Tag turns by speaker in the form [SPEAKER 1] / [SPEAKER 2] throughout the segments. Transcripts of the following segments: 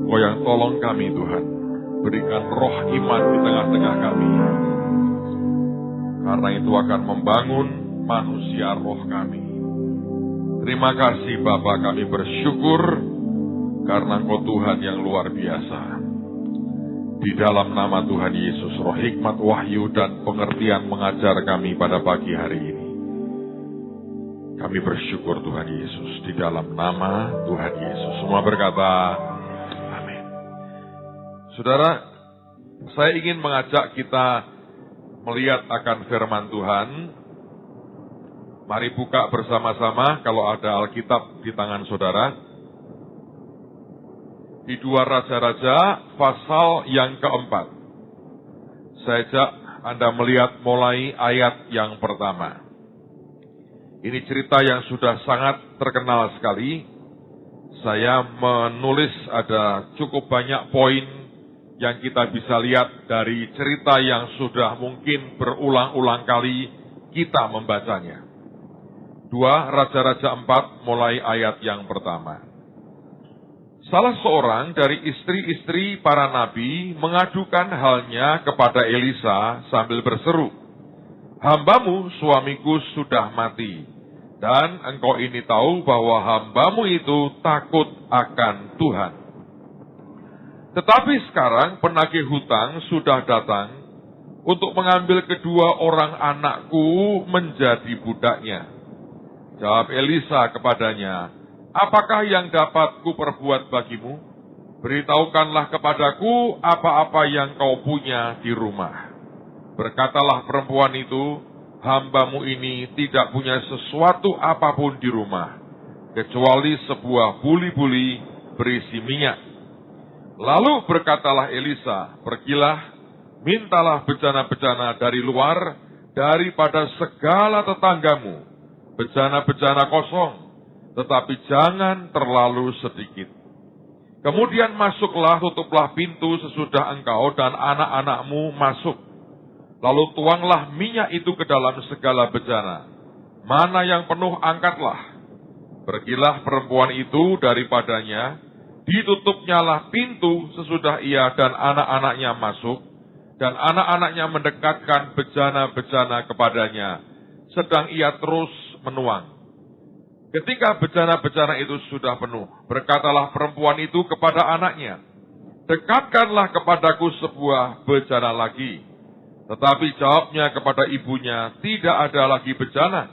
[SPEAKER 1] Engkau yang tolong kami Tuhan. Berikan roh iman di tengah-tengah kami. Karena itu akan membangun manusia roh kami. Terima kasih Bapa, kami bersyukur karena Engkau Tuhan yang luar biasa. Di dalam nama Tuhan Yesus, roh hikmat, wahyu, dan pengertian mengajar kami pada pagi hari ini. Kami bersyukur Tuhan Yesus, di dalam nama Tuhan Yesus. Semua berkata, amin. Saudara, saya ingin mengajak kita melihat akan firman Tuhan. Mari buka bersama-sama kalau ada Alkitab di tangan saudara. Di 2 Raja-Raja pasal yang keempat. Saya ajak Anda melihat mulai ayat yang pertama. Ini cerita yang sudah sangat terkenal sekali. Saya menulis ada cukup banyak poin yang kita bisa lihat dari cerita yang sudah mungkin berulang-ulang kali kita membacanya. 2 Raja-Raja 4 mulai ayat yang pertama. Salah seorang dari istri-istri para nabi mengadukan halnya kepada Elisa sambil berseru, "Hambamu suamiku sudah mati, dan engkau ini tahu bahwa hambamu itu takut akan Tuhan. Tetapi sekarang penagih hutang sudah datang untuk mengambil kedua orang anakku menjadi budaknya." Jawab Elisa kepadanya, "Apakah yang dapat kuperbuat bagimu? Beritahukanlah kepadaku apa-apa yang kau punya di rumah." Berkatalah perempuan itu, "Hambamu ini tidak punya sesuatu apapun di rumah, kecuali sebuah buli-buli berisi minyak." Lalu berkatalah Elisa, "Pergilah, mintalah bejana-bejana dari luar, daripada segala tetanggamu, bejana-bejana kosong, tetapi jangan terlalu sedikit. Kemudian masuklah, tutuplah pintu sesudah engkau dan anak-anakmu masuk. Lalu tuanglah minyak itu ke dalam segala bejana. Mana yang penuh angkatlah." Pergilah perempuan itu daripadanya, ditutupnyalah pintu sesudah ia dan anak-anaknya masuk, dan anak-anaknya mendekatkan bejana-bejana kepadanya, sedang ia terus menuang. Ketika bejana-bejana itu sudah penuh, berkatalah perempuan itu kepada anaknya, "Dekatkanlah kepadaku sebuah bejana lagi." Tetapi jawabnya kepada ibunya, "Tidak ada lagi bejana."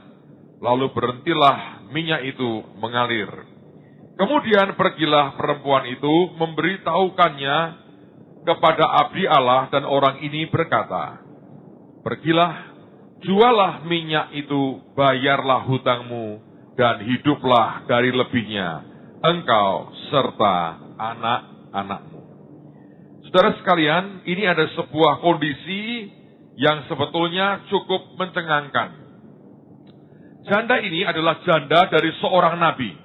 [SPEAKER 1] Lalu berhentilah minyak itu mengalir. Kemudian pergilah perempuan itu memberitahukannya kepada abdi Allah, dan orang ini berkata, "Pergilah, jualah minyak itu, bayarlah hutangmu, dan hiduplah dari lebihnya, engkau serta anak-anakmu." Saudara sekalian, ini ada sebuah kondisi yang sebetulnya cukup mencengangkan. Janda ini adalah janda dari seorang nabi.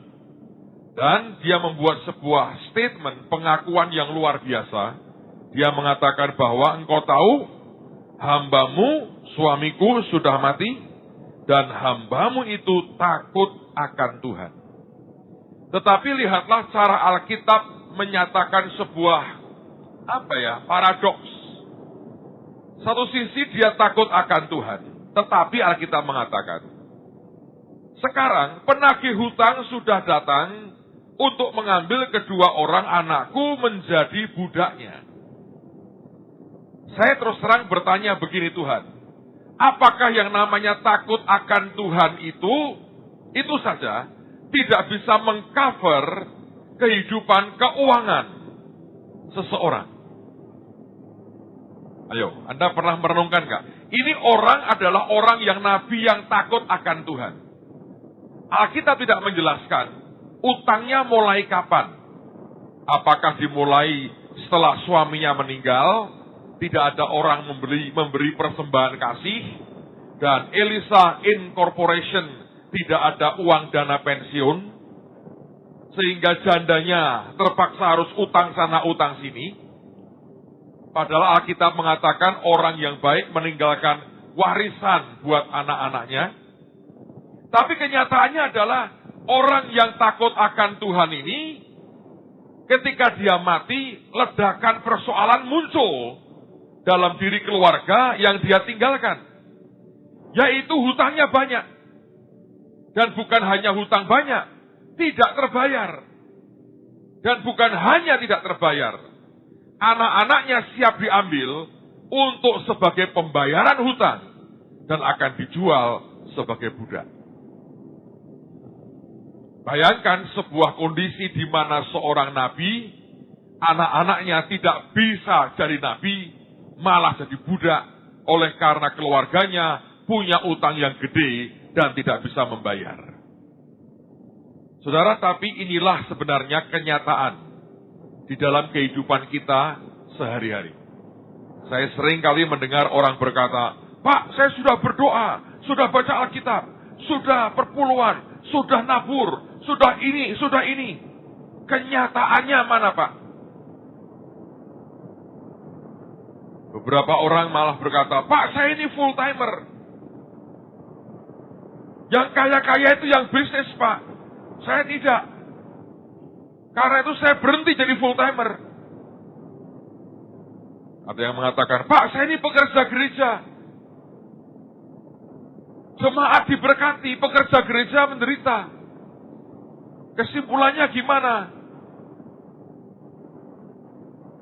[SPEAKER 1] Dan dia membuat sebuah statement, pengakuan yang luar biasa. Dia mengatakan bahwa engkau tahu, hambamu, suamiku sudah mati, dan hambamu itu takut akan Tuhan. Tetapi lihatlah cara Alkitab menyatakan sebuah paradoks. Satu sisi dia takut akan Tuhan, tetapi Alkitab mengatakan, sekarang penagih hutang sudah datang untuk mengambil kedua orang anakku menjadi budaknya. Saya terus terang bertanya begini, Tuhan, apakah yang namanya takut akan Tuhan itu saja tidak bisa mengcover kehidupan keuangan seseorang? Ayo, Anda pernah merenungkan gak? Ini orang adalah orang yang nabi yang takut akan Tuhan. Alkitab tidak menjelaskan utangnya mulai kapan. Apakah dimulai setelah suaminya meninggal, tidak ada orang memberi persembahan kasih, dan Elisa Incorporation tidak ada uang dana pensiun, sehingga jandanya terpaksa harus utang sana utang sini. Padahal Alkitab mengatakan orang yang baik meninggalkan warisan buat anak-anaknya. Tapi kenyataannya adalah orang yang takut akan Tuhan ini, ketika dia mati, ledakan persoalan muncul dalam diri keluarga yang dia tinggalkan. Yaitu hutangnya banyak. Dan bukan hanya hutang banyak, tidak terbayar. Dan bukan hanya tidak terbayar, anak-anaknya siap diambil untuk sebagai pembayaran hutang dan akan dijual sebagai budak. Bayangkan sebuah kondisi di mana seorang nabi, anak-anaknya tidak bisa jadi nabi, malah jadi budak oleh karena keluarganya punya utang yang gede dan tidak bisa membayar. Saudara, tapi inilah sebenarnya kenyataan di dalam kehidupan kita sehari-hari. Saya sering kali mendengar orang berkata, Pak, saya sudah berdoa, sudah baca Alkitab, sudah perpuluhan, sudah nabur, sudah ini. Kenyataannya mana, Pak? Beberapa orang malah berkata, Pak, saya ini full timer. Yang kaya-kaya itu yang bisnis, Pak. Saya tidak. Karena itu saya berhenti jadi full timer. Ada yang mengatakan, Pak, saya ini pekerja gereja. Jemaat diberkati, pekerja gereja menderita. Kesimpulannya gimana?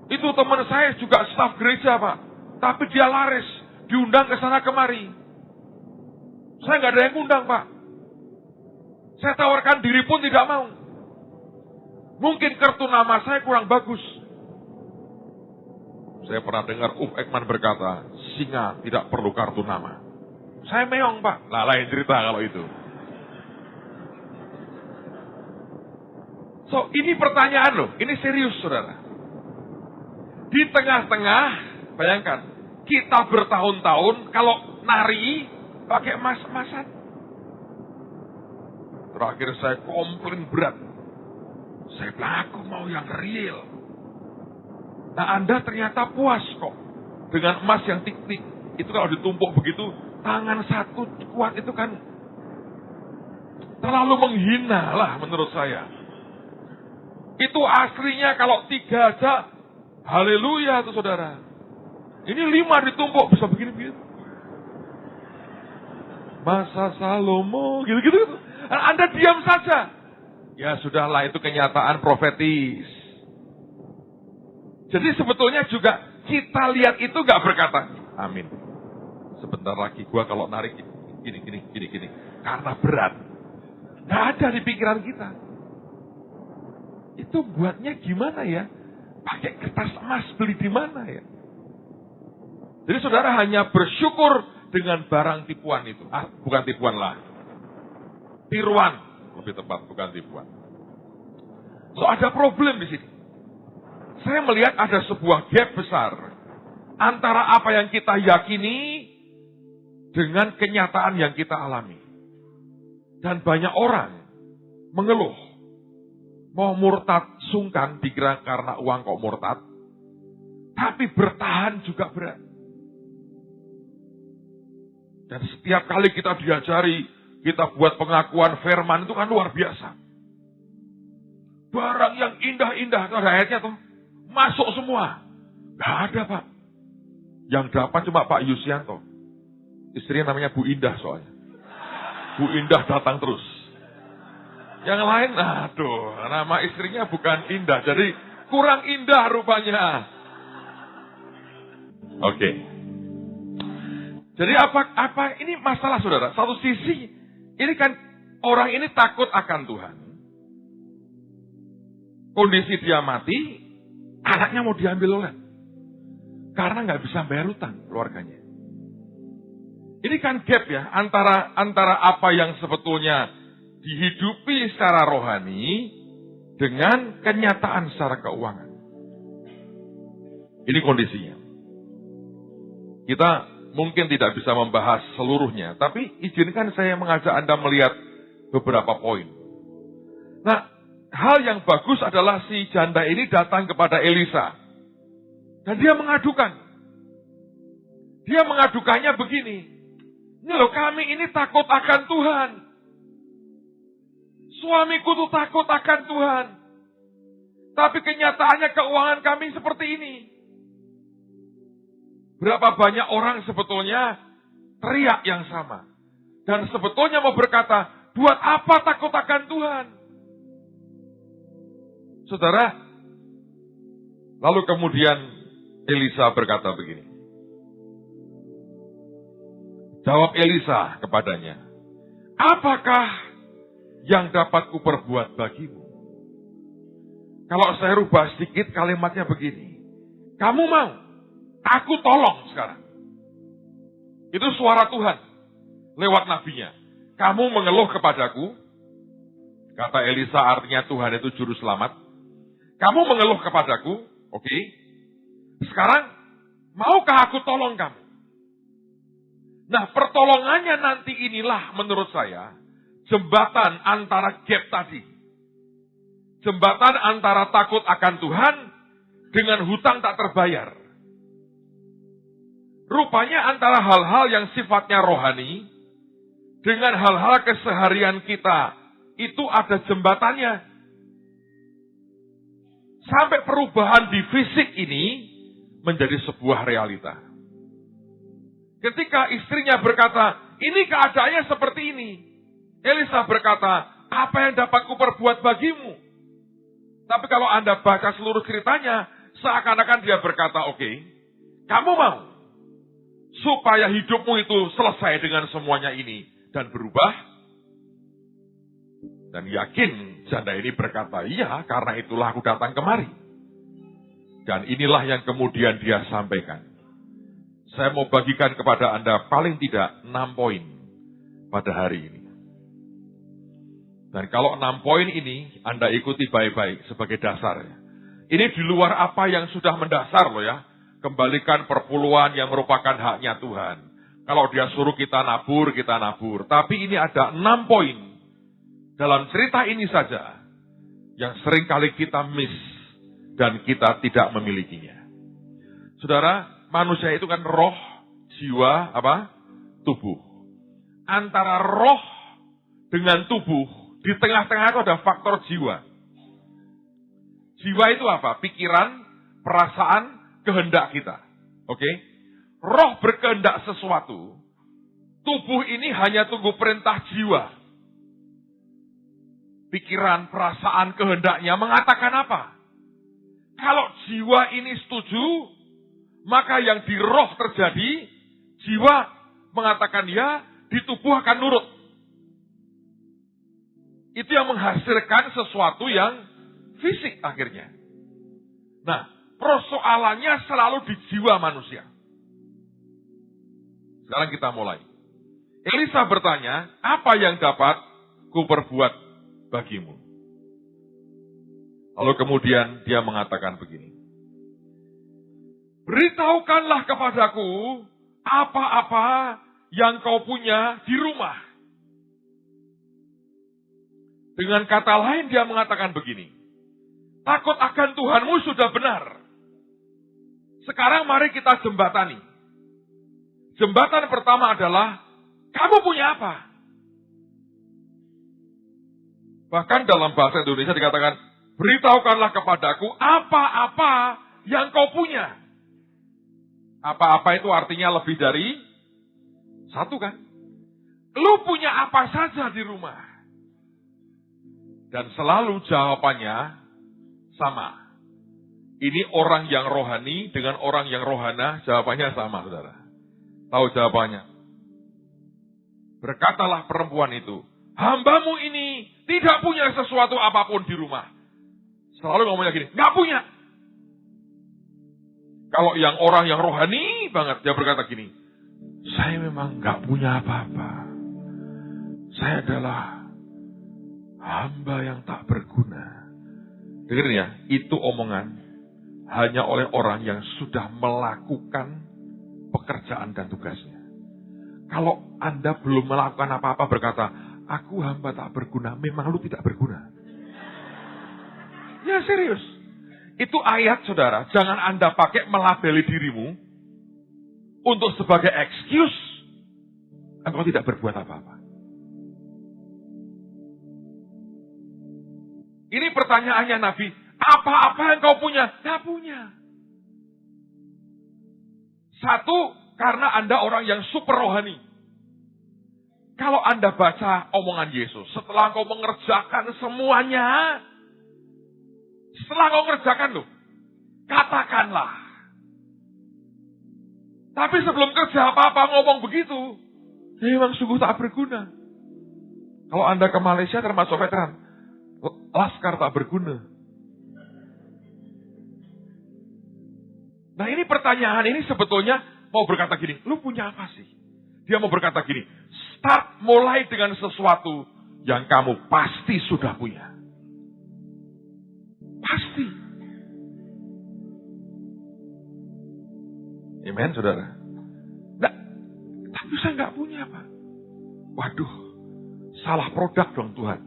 [SPEAKER 1] Itu teman saya juga staf gereja, Pak. Tapi dia laris, diundang ke sana kemari. Saya nggak ada yang undang, Pak. Saya tawarkan diri pun tidak mau. Mungkin kartu nama saya kurang bagus. Saya pernah dengar Ekman berkata, singa tidak perlu kartu nama. Saya meong, Pak. Lah, lain cerita kalau itu. So, ini pertanyaan loh. Ini serius, saudara. Di tengah-tengah, bayangkan, kita bertahun-tahun kalau nari pakai emas-emasan. Terakhir saya komplain berat. Saya bilang, aku mau yang real. Nah, Anda ternyata puas kok dengan emas yang tik-tik. Itu kalau ditumpuk begitu, tangan satu kuat itu kan terlalu menghina lah menurut saya. Itu aslinya kalau 3 aja, haleluya tuh saudara. Ini 5 ditumpuk bisa begini-begini. Masa Salomo, gitu-gitu. Anda diam saja. Ya sudahlah, itu kenyataan profetis. Jadi sebetulnya juga kita lihat itu gak berkata, amin. Sebentar lagi gua kalau narik gini. Karena berat. Gak ada di pikiran kita. Itu buatnya gimana ya? Pakai kertas emas beli di mana ya? Jadi saudara hanya bersyukur dengan barang tipuan itu. Bukan tipuan lah. Tiruan, lebih tepat, bukan tipuan. So, ada problem di sini. Saya melihat ada sebuah gap besar antara apa yang kita yakini dengan kenyataan yang kita alami. Dan banyak orang mengeluh. Mau murtad sungkan dikira karena uang kok murtad. Tapi bertahan juga berat. Dan setiap kali kita diajari, kita buat pengakuan firman itu kan luar biasa. Barang yang indah-indah, ada ayatnya tuh, masuk semua. Gak ada, Pak. Yang dapat cuma Pak Yusianto. Istrinya namanya Bu Indah soalnya. Bu Indah datang terus. Yang lain, aduh, nama istrinya bukan Indah, jadi kurang indah rupanya. Oke. Jadi apa ini masalah saudara? Satu sisi, ini kan orang ini takut akan Tuhan. Kondisi dia mati, anaknya mau diambil oleh. Karena nggak bisa bayar utang keluarganya. Ini kan gap ya, antara apa yang sebetulnya dihidupi secara rohani dengan kenyataan secara keuangan. Ini kondisinya. Kita mungkin tidak bisa membahas seluruhnya, tapi izinkan saya mengajak Anda melihat beberapa poin. Nah, hal yang bagus adalah si janda ini datang kepada Elisa. Dan dia mengadukan. Dia mengadukannya begini. Ini loh, kami ini takut akan Tuhan. Suamiku tuh takut akan Tuhan. Tapi kenyataannya keuangan kami seperti ini. Berapa banyak orang sebetulnya teriak yang sama. Dan sebetulnya mau berkata, buat apa takut akan Tuhan? Saudara, lalu kemudian Elisa berkata begini. Jawab Elisa kepadanya, apakah yang dapat kuperbuat bagimu? Kalau saya rubah sedikit kalimatnya begini. Kamu mau? Aku tolong sekarang. Itu suara Tuhan. Lewat nabinya. Kamu mengeluh kepadaku. Kata Elisa artinya Tuhan itu juru selamat. Kamu mengeluh kepadaku. Oke. Sekarang, maukah aku tolong kamu? Nah, pertolongannya nanti inilah menurut saya. Jembatan antara gap tadi. Jembatan antara takut akan Tuhan dengan hutang tak terbayar. Rupanya antara hal-hal yang sifatnya rohani dengan hal-hal keseharian kita itu ada jembatannya. Sampai perubahan di fisik ini menjadi sebuah realita. Ketika istrinya berkata, ini keadaannya seperti ini. Elisa berkata, apa yang dapat kuperbuat bagimu? Tapi kalau Anda baca seluruh ceritanya, seakan-akan dia berkata, oke, kamu mau supaya hidupmu itu selesai dengan semuanya ini dan berubah? Dan yakin janda ini berkata, iya, karena itulah aku datang kemari. Dan inilah yang kemudian dia sampaikan. Saya mau bagikan kepada Anda paling tidak 6 poin pada hari ini. Dan kalau 6 poin ini Anda ikuti baik-baik sebagai dasar. Ini di luar apa yang sudah mendasar loh ya. Kembalikan perpuluhan yang merupakan haknya Tuhan. Kalau dia suruh kita nabur, kita nabur. Tapi ini ada 6 poin dalam cerita ini saja yang seringkali kita miss dan kita tidak memilikinya. Saudara, manusia itu kan roh, jiwa, tubuh. Antara roh dengan tubuh, di tengah-tengah itu ada faktor jiwa. Jiwa itu apa? Pikiran, perasaan, kehendak kita. Oke? Roh berkehendak sesuatu. Tubuh ini hanya tunggu perintah jiwa. Pikiran, perasaan, kehendaknya mengatakan apa? Kalau jiwa ini setuju, maka yang di roh terjadi, jiwa mengatakan ya, di tubuh akan nurut. Itu yang menghasilkan sesuatu yang fisik akhirnya. Nah, persoalannya selalu di jiwa manusia. Sekarang kita mulai. Elisa bertanya, apa yang dapat kuperbuat bagimu? Lalu kemudian dia mengatakan begini. Beritahukanlah kepadaku apa-apa yang kau punya di rumah. Dengan kata lain dia mengatakan begini. Takut akan Tuhanmu sudah benar. Sekarang mari kita jembatani. Jembatan pertama adalah, kamu punya apa? Bahkan dalam bahasa Indonesia dikatakan, beritahukanlah kepadaku apa-apa yang kau punya. Apa-apa itu artinya lebih dari satu kan? Lu punya apa saja di rumah? Dan selalu jawabannya sama. Ini orang yang rohani dengan orang yang rohana, jawabannya sama, saudara. Tahu jawabannya? Berkatalah perempuan itu, hambamu ini tidak punya sesuatu apapun di rumah. Selalu ngomongnya gini, nggak punya. Kalau yang orang yang rohani banget, dia berkata gini, saya memang nggak punya apa-apa. Saya adalah hamba yang tak berguna. Dengerin ya, itu omongan hanya oleh orang yang sudah melakukan pekerjaan dan tugasnya. Kalau Anda belum melakukan apa-apa berkata, aku hamba tak berguna, memang lu tidak berguna. Ya serius. Itu ayat saudara, jangan Anda pakai melabeli dirimu untuk sebagai excuse engkau tidak berbuat apa-apa. Ini pertanyaannya Nabi, Apa-apa yang kau punya, nggak punya. Satu, karena Anda orang yang super rohani. Kalau Anda baca omongan Yesus, setelah kau mengerjakan semuanya, setelah kau mengerjakan loh, katakanlah. Tapi sebelum kerja apa-apa ngomong begitu, ya memang sungguh tak berguna. Kalau Anda ke Malaysia termasuk veteran, laskar tak berguna. Nah ini pertanyaan ini sebetulnya mau berkata gini, lu punya apa sih? Dia mau berkata gini, start mulai dengan sesuatu yang kamu pasti sudah punya. Pasti. Amen, saudara. Nah, tapi saya nggak punya apa. Waduh, salah produk dong Tuhan.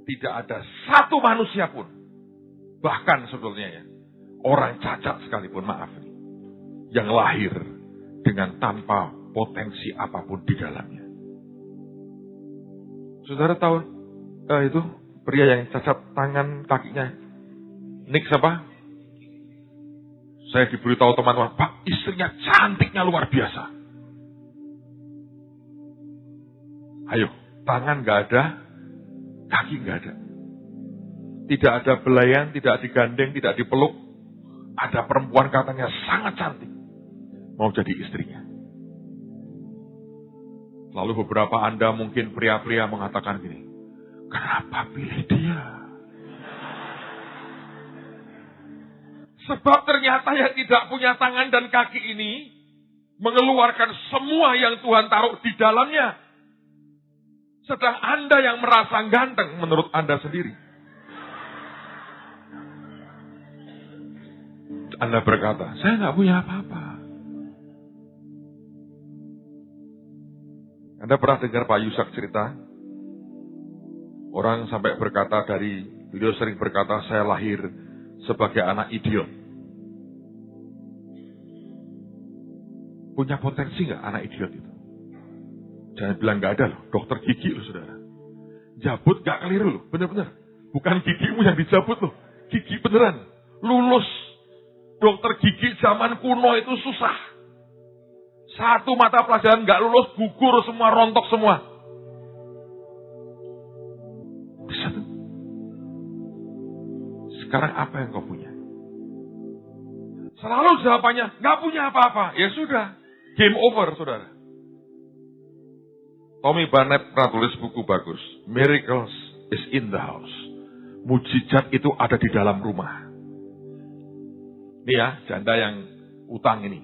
[SPEAKER 1] Tidak ada satu manusia pun, bahkan sebetulnya ya, orang cacat sekalipun, maaf nih, yang lahir dengan tanpa potensi apapun di dalamnya. Saudara tahu itu pria yang cacat tangan kakinya, Nick siapa? Saya diberitahu teman-teman, Pak, istrinya cantiknya luar biasa. Ayo, tangan nggak ada, kaki nggak ada. Tidak ada belayan, tidak digandeng, tidak dipeluk. Ada perempuan katanya sangat cantik. Mau jadi istrinya. Lalu beberapa Anda mungkin pria-pria mengatakan gini, kenapa pilih dia? Sebab ternyata yang tidak punya tangan dan kaki ini mengeluarkan semua yang Tuhan taruh di dalamnya. Sedang Anda yang merasa ganteng menurut Anda sendiri. Anda berkata, saya nggak punya apa-apa. Anda pernah dengar Pak Yusak cerita? Orang sampai berkata beliau sering berkata, saya lahir sebagai anak idiot. Punya potensi nggak anak idiot itu? Jangan bilang nggak ada loh, dokter gigi loh saudara. Jabut nggak keliru loh, bener-bener. Bukan gigimu yang dijabut loh, gigi beneran. Lulus dokter gigi zaman kuno itu susah. Satu mata pelajaran nggak lulus, gugur semua, rontok semua. Bisa tuh. Sekarang apa yang kau punya? Selalu jawabannya, nggak punya apa-apa. Ya sudah, game over saudara. Tommy Barnett pernah tulis buku bagus, Miracles is in the house. Mujizat itu ada di dalam rumah. Ini ya, janda yang utang ini.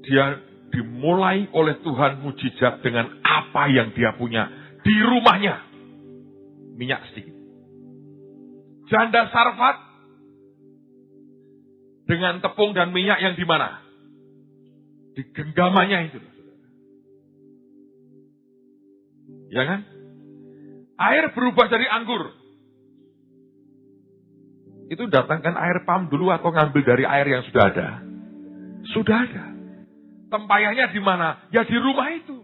[SPEAKER 1] Dia dimulai oleh Tuhan mujizat dengan apa yang dia punya di rumahnya. Minyak sedikit. Janda Sarfat dengan tepung dan minyak yang di mana? Di genggamannya itu. Ya kan? Air berubah jadi anggur. Itu datangkan air pam dulu atau ngambil dari air yang sudah ada? Sudah ada. Tempayannya di mana? Ya di rumah itu.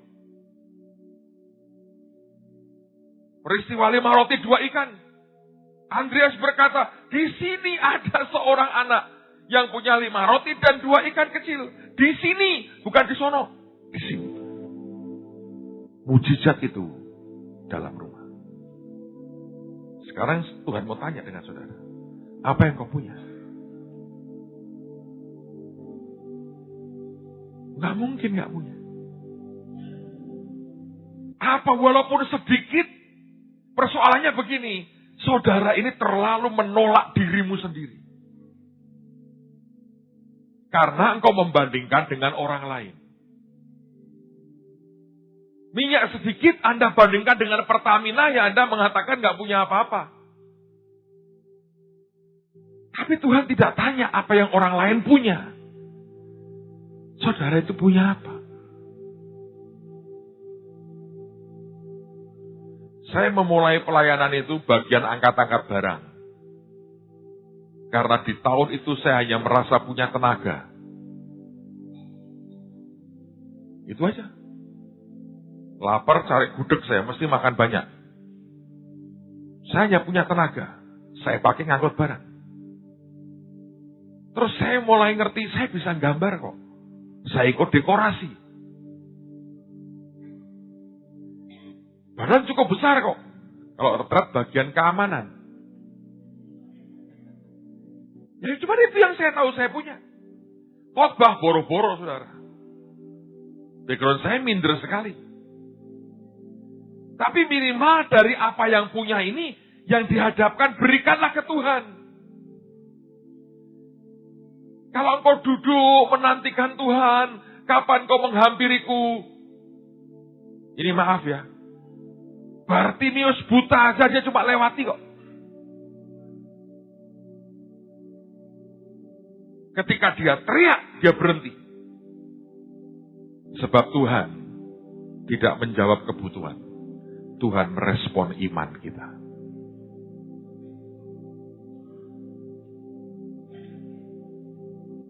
[SPEAKER 1] Peristiwa 5 roti 2 ikan. Andreas berkata, di sini ada seorang anak yang punya 5 roti dan 2 ikan kecil. Di sini, bukan di sono. Di sini. Mujizat itu dalam rumah. Sekarang Tuhan mau tanya dengan saudara. Apa yang kau punya? Nggak mungkin nggak punya. Apa walaupun sedikit? Persoalannya begini. Saudara ini terlalu menolak dirimu sendiri. Karena engkau membandingkan dengan orang lain. Minyak sedikit Anda bandingkan dengan Pertamina, ya Anda mengatakan nggak punya apa-apa. Tapi Tuhan tidak tanya apa yang orang lain punya. Saudara itu punya apa? Saya memulai pelayanan itu bagian angkat-angkat barang. Karena di tahun itu saya hanya merasa punya tenaga. Itu aja. Lapar cari gudeg saya, mesti makan banyak. Saya hanya punya tenaga. saya pakai ngangkut barang. Terus saya mulai ngerti, saya bisa gambar kok. Saya ikut dekorasi. Badan cukup besar kok. Kalau retret bagian keamanan. Ya cuma itu yang saya tahu saya punya. Khotbah boro-boro, saudara. Background saya minder sekali. Tapi minimal dari apa yang punya ini, yang dihadapkan berikanlah ke Tuhan. Kalau engkau duduk menantikan Tuhan, kapan kau menghampiriku? Ini maaf ya. Bartimius buta aja dia cuma lewati kok. Ketika dia teriak, dia berhenti. Sebab Tuhan tidak menjawab kebutuhan. Tuhan merespon iman kita.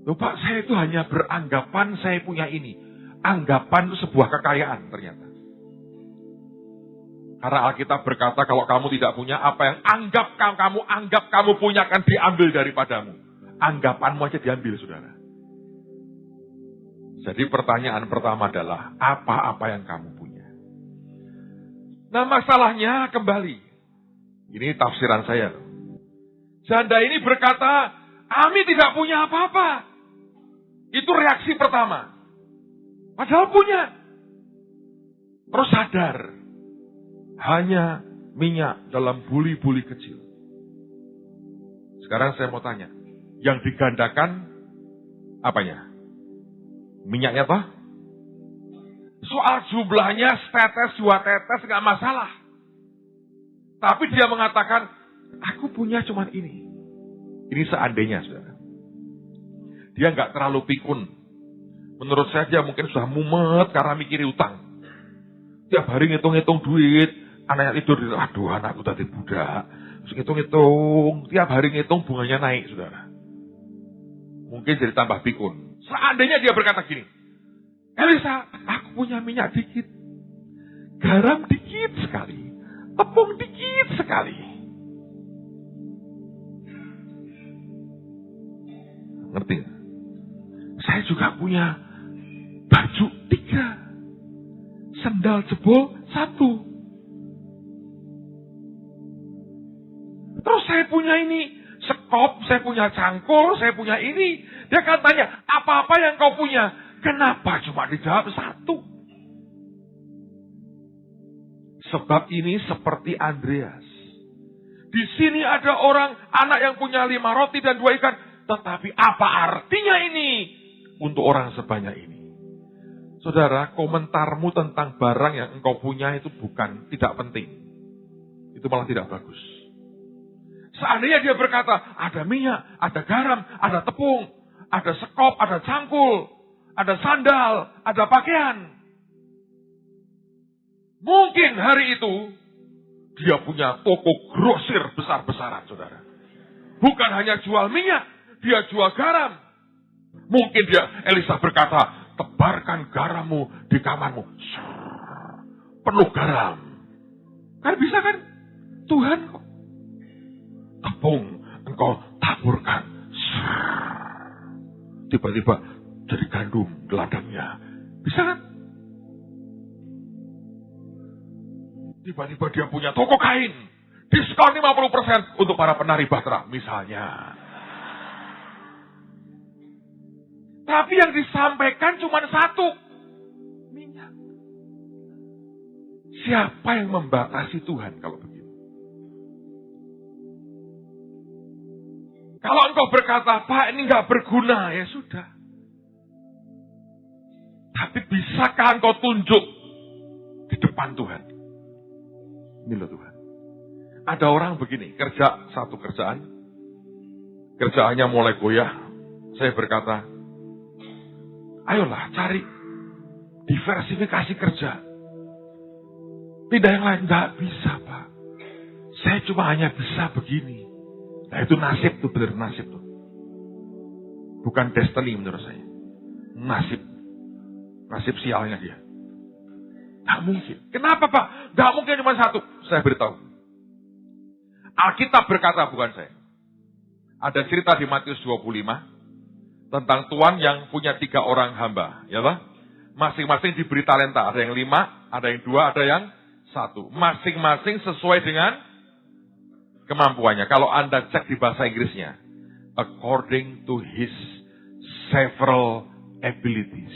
[SPEAKER 1] Loh Pak, saya itu hanya beranggapan saya punya ini. Anggapan itu sebuah kekayaan ternyata. Karena Alkitab berkata kalau kamu tidak punya apa yang kamu anggap kamu punya akan diambil daripadamu. Anggapanmu aja diambil, saudara. Jadi pertanyaan pertama adalah apa-apa yang kamu punya. Nah masalahnya kembali. Ini tafsiran saya. Janda ini berkata, kami tidak punya apa-apa. Itu reaksi pertama. Padahal punya. Terus sadar. Hanya minyak dalam buli-buli kecil. Sekarang saya mau tanya. Yang digandakan apanya? Minyaknya toh? Soal jumlahnya setetes, 2 tetes gak masalah. Tapi dia mengatakan, aku punya cuman ini. Ini seandainya, saudara. Dia gak terlalu pikun. Menurut saya dia mungkin sudah mumet karena mikir utang. Tiap hari ngitung-ngitung duit. Anaknya tidur, aduh anakku tadi budak. Terus ngitung-ngitung. Tiap hari ngitung bunganya naik, saudara. Mungkin jadi tambah pikun. Seandainya dia berkata gini, Elisa, aku punya minyak dikit. Garam dikit sekali. Tepung dikit sekali. Ngerti gak? Saya juga punya baju 3. Sendal jebol 1. Terus saya punya ini. Sekop, saya punya cangkul, saya punya ini. Dia akan tanya, apa-apa yang kau punya? Kenapa cuma dijawab 1? Sebab ini seperti Andreas. Di sini ada orang, anak yang punya 5 roti dan 2 ikan. Tetapi apa artinya ini untuk orang sebanyak ini? Saudara, komentarmu tentang barang yang engkau punya itu tidak penting. Itu malah tidak bagus. Seandainya dia berkata, ada minyak, ada garam, ada tepung, ada sekop, ada cangkul, ada sandal, ada pakaian. Mungkin hari itu, dia punya toko grosir besar-besaran, saudara. Bukan hanya jual minyak, dia jual garam. Mungkin Elisa berkata, tebarkan garammu di kamarmu. Penuh garam. Kan bisa kan? Tuhan kok. Tepung engkau taburkan. Tiba-tiba jadi gandum di ladangnya. Bisa kan? Tiba-tiba dia punya toko kain. Diskon 50% untuk para penari Batra misalnya. Tapi yang disampaikan cuma 1. Minyak. Siapa yang membatasi Tuhan kalau begitu? Kalau engkau berkata, Pak ini gak berguna, ya sudah. Tapi bisakah engkau tunjuk di depan Tuhan? Ini loh Tuhan. Ada orang begini, kerja satu kerjaan. Kerjaannya mulai goyah. Saya berkata, ayolah cari diversifikasi kerja. Tidak yang lain, gak bisa Pak. Saya cuma hanya bisa begini. Nah itu nasib tuh, benar nasib tuh. Bukan destiny menurut saya. Nasib. Nasib sialnya dia. Gak mungkin. Kenapa Pak? Gak mungkin cuma 1. Saya beritahu. Alkitab berkata, bukan saya. Ada cerita di Matius 25 tentang tuan yang punya 3 orang hamba, ya toh? Masing-masing diberi talenta, ada yang 5, ada yang 2, ada yang 1. Masing-masing sesuai dengan kemampuannya. Kalau Anda cek di bahasa Inggrisnya, according to his several abilities.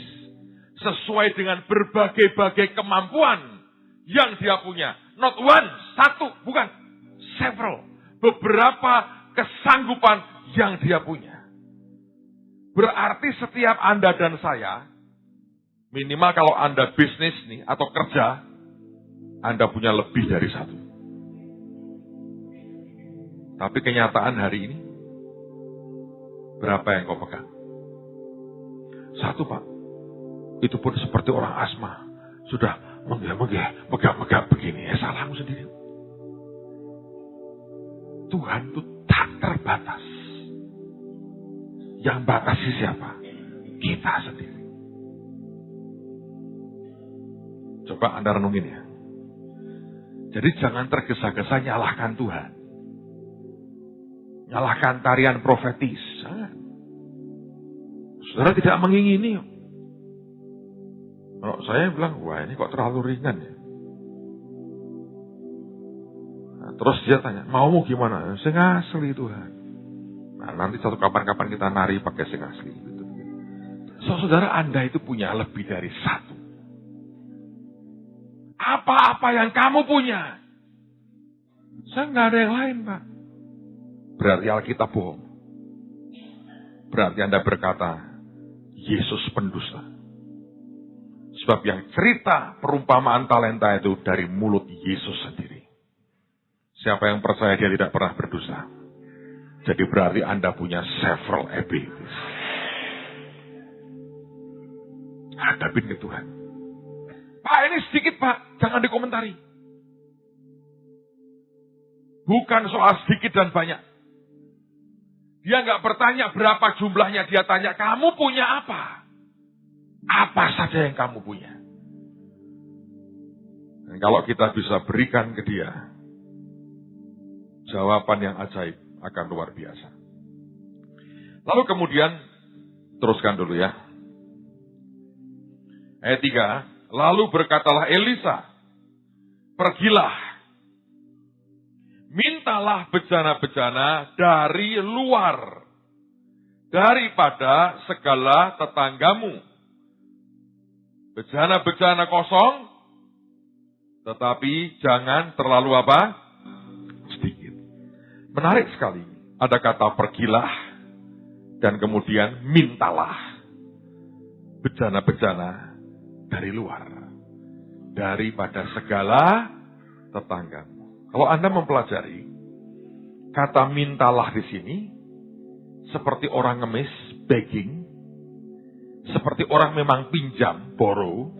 [SPEAKER 1] Sesuai dengan berbagai-bagai kemampuan yang dia punya. Not one, 1, bukan. Several. Beberapa kesanggupan yang dia punya. Berarti setiap Anda dan saya, minimal kalau Anda bisnis nih atau kerja, Anda punya lebih dari 1. Tapi kenyataan hari ini, berapa yang kau pegang? 1, Pak. Itu pun seperti orang asma. Sudah menggah-menggah, megah-megah begini. Salahmu sendiri. Tuhan itu tak terbatas. Yang batasi siapa? Kita sendiri. Coba Anda renungin ya. Jadi jangan tergesa-gesa nyalahkan Tuhan. Nyalahkan tarian profetis. Saudara tidak mengingini. Kalau saya bilang, wah ini kok terlalu ringan ya. Nah, terus dia tanya, maumu gimana? Sing asli Tuhan. Nah nanti suatu kapan-kapan kita nari pakai sing asli. Gitu. Saudara Anda itu punya lebih dari 1. Apa-apa yang kamu punya. Saya nggak ada yang lain, Pak. Berarti Alkitab bohong. Berarti Anda berkata, Yesus pendusta. Sebab yang cerita perumpamaan talenta itu dari mulut Yesus sendiri. Siapa yang percaya dia tidak pernah berdusta. Jadi berarti Anda punya several abilities. Hadapin ke Tuhan. Pak ini sedikit Pak, jangan dikomentari. Bukan soal sedikit dan banyak. Dia nggak bertanya berapa jumlahnya, dia tanya kamu punya apa? Apa saja yang kamu punya? Dan kalau kita bisa berikan ke dia, jawaban yang ajaib akan luar biasa. Lalu kemudian, teruskan dulu ya. Ayat 3, lalu berkatalah Elisa, pergilah, mintalah bejana-bejana dari luar, daripada segala tetanggamu. Bejana-bejana kosong, tetapi jangan terlalu apa? Sedikit. Menarik sekali. Ada kata pergilah, dan kemudian mintalah. Bejana-bejana dari luar. Daripada segala tetanggamu. Kalau Anda mempelajari, kata mintalah di sini, seperti orang ngemis, begging, seperti orang memang pinjam, borrow,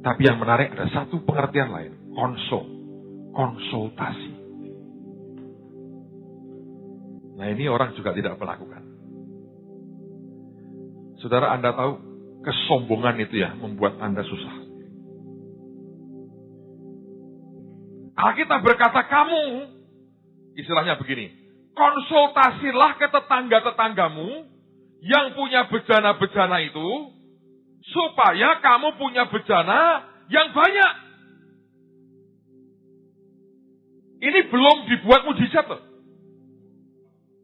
[SPEAKER 1] tapi yang menarik ada satu pengertian lain, konsultasi. Nah ini orang juga tidak melakukan. Saudara Anda tahu, kesombongan itu ya membuat Anda susah. Alkitab berkata kamu, istilahnya begini, konsultasilah ke tetangga-tetanggamu, yang punya bejana-bejana itu, supaya kamu punya bejana yang banyak. Ini belum dibuat mujizat loh.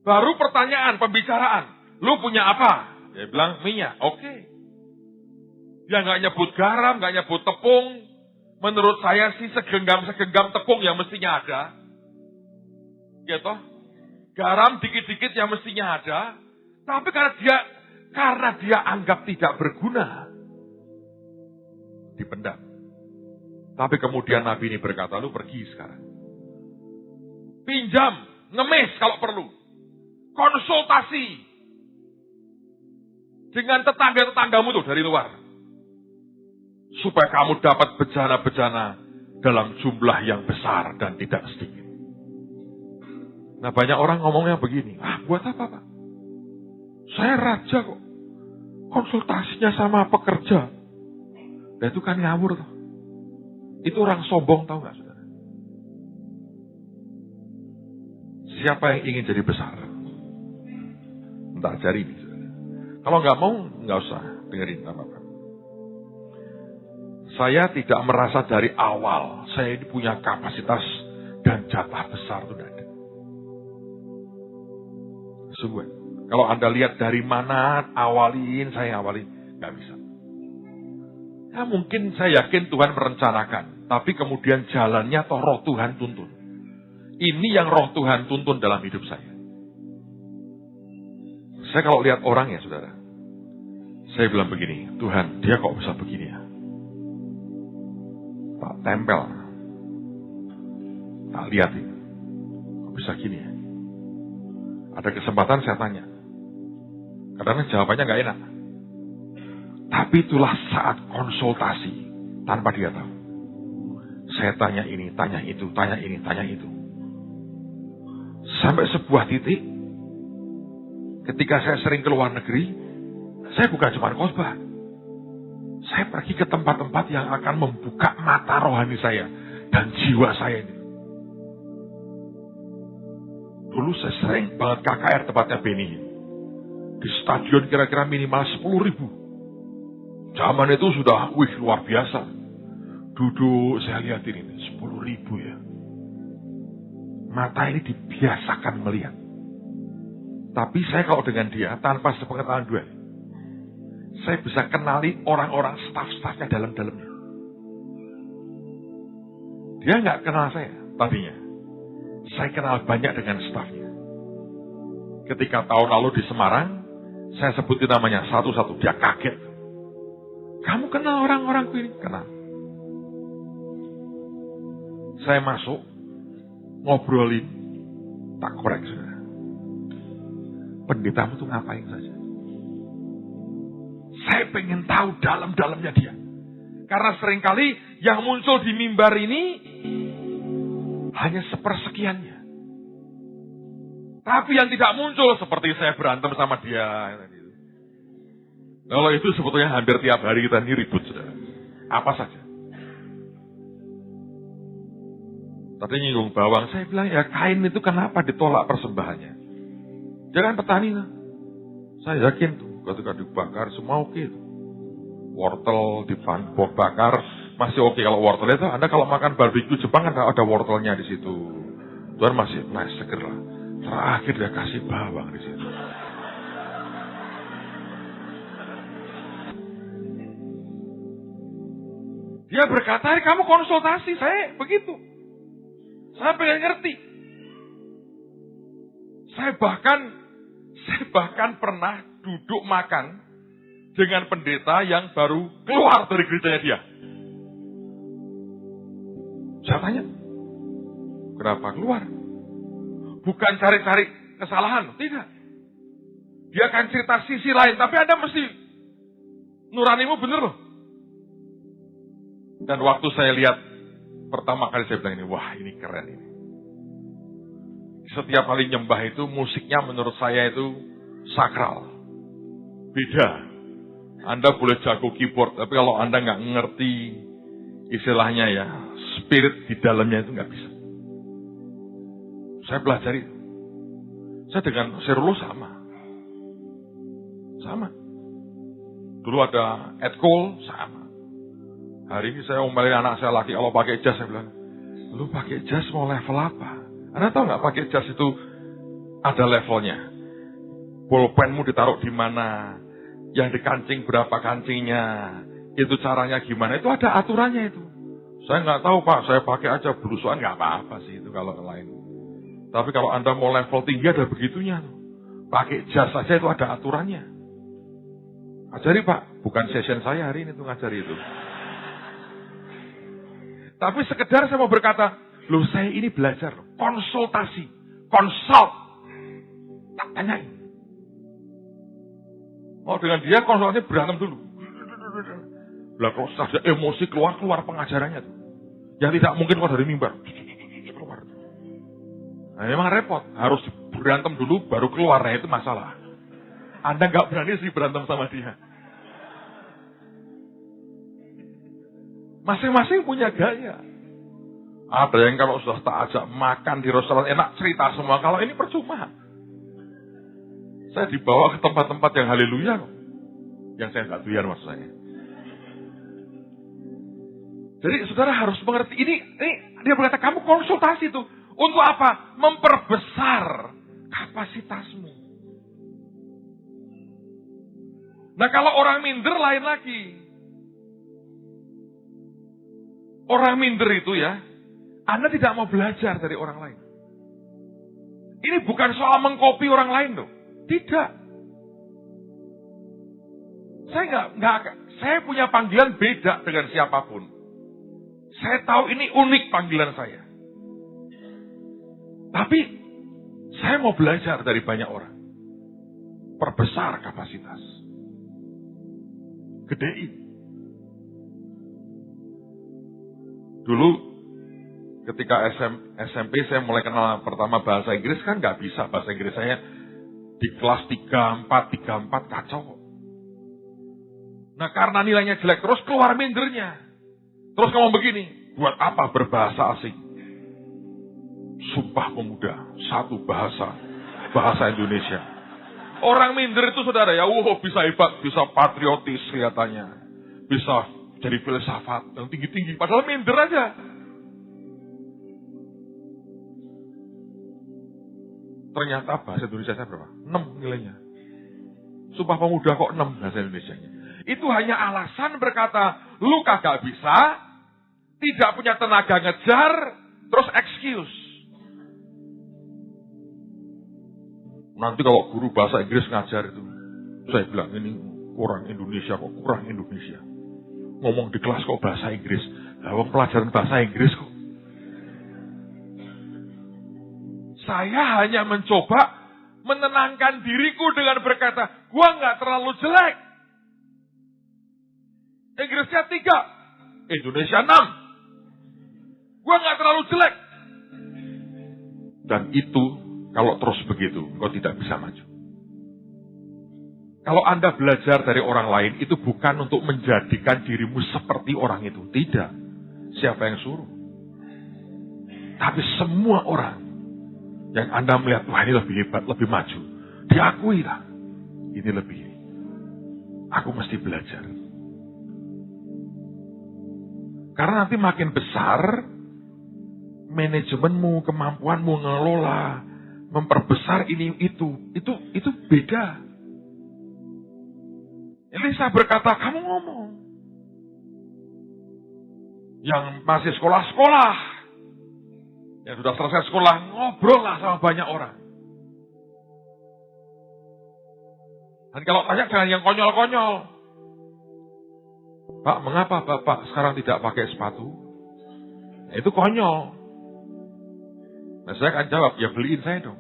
[SPEAKER 1] Baru pertanyaan, pembicaraan. Lu punya apa? Dia bilang minyak, oke. Dia nggak nyebut garam, nggak nyebut tepung. Menurut saya sih segenggam tepung yang mestinya ada. Gitu. Garam dikit-dikit yang mestinya ada. Tapi karena dia anggap tidak berguna, dipendam. Tapi kemudian Nabi ini berkata, lu pergi sekarang. Pinjam, ngemis kalau perlu. Konsultasi. Dengan tetangga-tetanggamu tuh dari luar. Supaya kamu dapat bejana-bejana dalam jumlah yang besar dan tidak sedikit. Nah banyak orang ngomongnya begini, buat apa Pak? Saya raja kok. Konsultasinya sama pekerja. Nah itu kan ngawur tuh. Itu orang sombong tahu gak saudara? Siapa yang ingin jadi besar? Entah ajari ini. Kalau nggak mau, nggak usah dengerin apa-apa. Saya tidak merasa dari awal saya ini punya kapasitas dan jatah besar itu tidak ada. Sungguh, kalau Anda lihat dari mana saya awali, nggak bisa. Ya mungkin saya yakin Tuhan merencanakan, tapi kemudian jalannya toh roh Tuhan tuntun. Ini yang roh Tuhan tuntun dalam hidup saya. Saya kalau lihat orang ya saudara, saya bilang begini, Tuhan dia kok bisa begini ya? Tak tempel, tak lihat ya, kok bisa gini ya? Ada kesempatan saya tanya, kadang jawabannya nggak enak. Tapi itulah saat konsultasi tanpa dia tahu. Saya tanya ini, tanya itu, tanya ini, tanya itu. Sampai sebuah titik, ketika saya sering ke luar negeri, saya bukan cuma khotbah. Saya pergi ke tempat-tempat yang akan membuka mata rohani saya dan jiwa saya ini. Dulu saya sering banget KKR tempatnya Beni. Di stadion kira-kira minimal 10.000. Zaman itu sudah, luar biasa. Duduk, saya lihatin ini, 10.000 ya. Mata ini dibiasakan melihat. Tapi saya kalau dengan dia, tanpa sepengetahuan dia, saya bisa kenali orang-orang staf-stafnya dalam-dalamnya. Dia nggak kenal saya tadinya. Saya kenal banyak dengan stafnya. Ketika tahun lalu di Semarang, saya sebutin namanya satu-satu, dia kaget. Kamu kenal orang-orangku ini? Kenal. Saya masuk, ngobrolin, tak korek saudara. Pendetamu tuh ngapain saja? Saya pengen tahu dalam-dalamnya dia. Karena seringkali yang muncul di mimbar ini hanya sepersekiannya. Tapi yang tidak muncul seperti saya berantem sama dia. Kalau itu sebetulnya hampir tiap hari kita ini ribut, saudara. Apa saja. Tadi nyinggung bawang, saya bilang ya Kain itu kenapa ditolak persembahannya? Dia kan petani. Saya yakin tuh ketika dibakar semua oke. Wortel dibakar masih oke. Kalau wortel itu Anda kalau makan barbeque Jepang kan ada wortelnya di situ. Tuhan masih nice seger lah. Terakhir dia kasih bawang di situ. Dia berkata, kamu konsultasi, saya begitu. Saya pengen ngerti. Saya bahkan pernah duduk makan dengan pendeta yang baru keluar dari gerejanya dia. Saya tanya, kenapa keluar? Bukan cari-cari kesalahan, tidak. Dia akan cerita sisi lain, tapi Anda mesti nuranimu bener loh. Dan waktu saya lihat, pertama kali saya bilang ini, wah ini keren ini. Setiap kali nyembah itu, musiknya menurut saya itu sakral. Beda. Anda boleh jago keyboard, tapi kalau Anda nggak ngerti istilahnya ya, spirit di dalamnya itu nggak bisa. Saya pelajari. Saya dengan Serulo sama. Dulu ada Ed Cole, sama. Hari ini saya omelin anak saya laki, kalau pakai jas, saya bilang, lu pakai jas mau level apa? Anda tahu nggak pakai jas itu ada levelnya? Pulpenmu ditaruh di mana? Yang dikancing berapa kancingnya? Itu caranya gimana? Itu ada aturannya itu. Saya nggak tahu Pak, saya pakai aja blusuan nggak apa-apa sih itu kalau lain. Tapi kalau Anda mau level tinggi ada begitunya. Pakai jas saja itu ada aturannya. Ajari Pak, bukan session saya hari ini tuh ngajari itu. Tapi sekedar saya mau berkata, loh saya ini belajar, konsultasi, konsult. Tak tanyain. Mau dengan dia konsultasi berantem dulu. Lah kalau saja emosi keluar pengajarannya tuh. Yang tidak mungkin keluar dari mimbar. Keluar. Nah memang repot, harus berantem dulu baru keluar, nah itu masalah. Anda nggak berani sih berantem sama dia. Masing-masing punya gaya. Ada yang kalau sudah tak ajak makan di restoran enak cerita semua. Kalau ini percuma. Saya dibawa ke tempat-tempat yang haleluya kok. Yang saya nggak doyan maksud saya. Jadi saudara harus mengerti. Ini dia berkata kamu konsultasi tuh. Untuk apa? Memperbesar kapasitasmu. Nah kalau orang minder lain lagi. Orang minder itu ya, Anda tidak mau belajar dari orang lain. Ini bukan soal mengkopi orang lain loh. Tidak. Saya punya panggilan beda dengan siapapun. Saya tahu ini unik panggilan saya. Tapi saya mau belajar dari banyak orang. Perbesar kapasitas. Gedein. Dulu ketika SMP saya mulai kenal pertama bahasa Inggris kan nggak bisa. Bahasa Inggris saya di kelas 34 kacau. Nah karena nilainya jelek terus keluar mindernya. Terus ngomong begini, buat apa berbahasa asing? Sumpah Pemuda, satu bahasa Indonesia. Orang minder itu saudara ya, bisa hebat, bisa patriotis kelihatannya. Bisa jadi filsafat yang tinggi-tinggi, padahal minder aja. Ternyata bahasa Indonesia saya berapa? 6 nilainya. Sumpah Pemuda kok 6 bahasa Indonesianya. Itu hanya alasan berkata, lu kagak bisa, tidak punya tenaga ngejar, terus excuse. Nanti kalau guru bahasa Inggris ngajar itu, saya bilang ini kurang Indonesia kok, kurang Indonesia. Ngomong di kelas kok bahasa Inggris. Wong pelajaran bahasa Inggris kok. Saya hanya mencoba menenangkan diriku dengan berkata, gua nggak terlalu jelek. Inggrisnya 3, Indonesia 6. Gua nggak terlalu jelek. Dan itu kalau terus begitu, kau tidak bisa maju. Kalau Anda belajar dari orang lain, itu bukan untuk menjadikan dirimu seperti orang itu. Tidak. Siapa yang suruh? Tapi semua orang yang Anda melihat, wah ini lebih hebat, lebih maju. Diakui lah. Ini lebih. Aku mesti belajar. Karena nanti makin besar, manajemenmu, kemampuanmu ngelola, memperbesar ini, itu beda. Elisa berkata, kamu ngomong. Yang masih sekolah-sekolah, yang sudah selesai sekolah, ngobrol lah sama banyak orang. Dan kalau tanya jangan yang konyol-konyol. Pak, mengapa Bapak sekarang tidak pakai sepatu? Itu konyol. Nah saya akan jawab, ya beliin saya dong.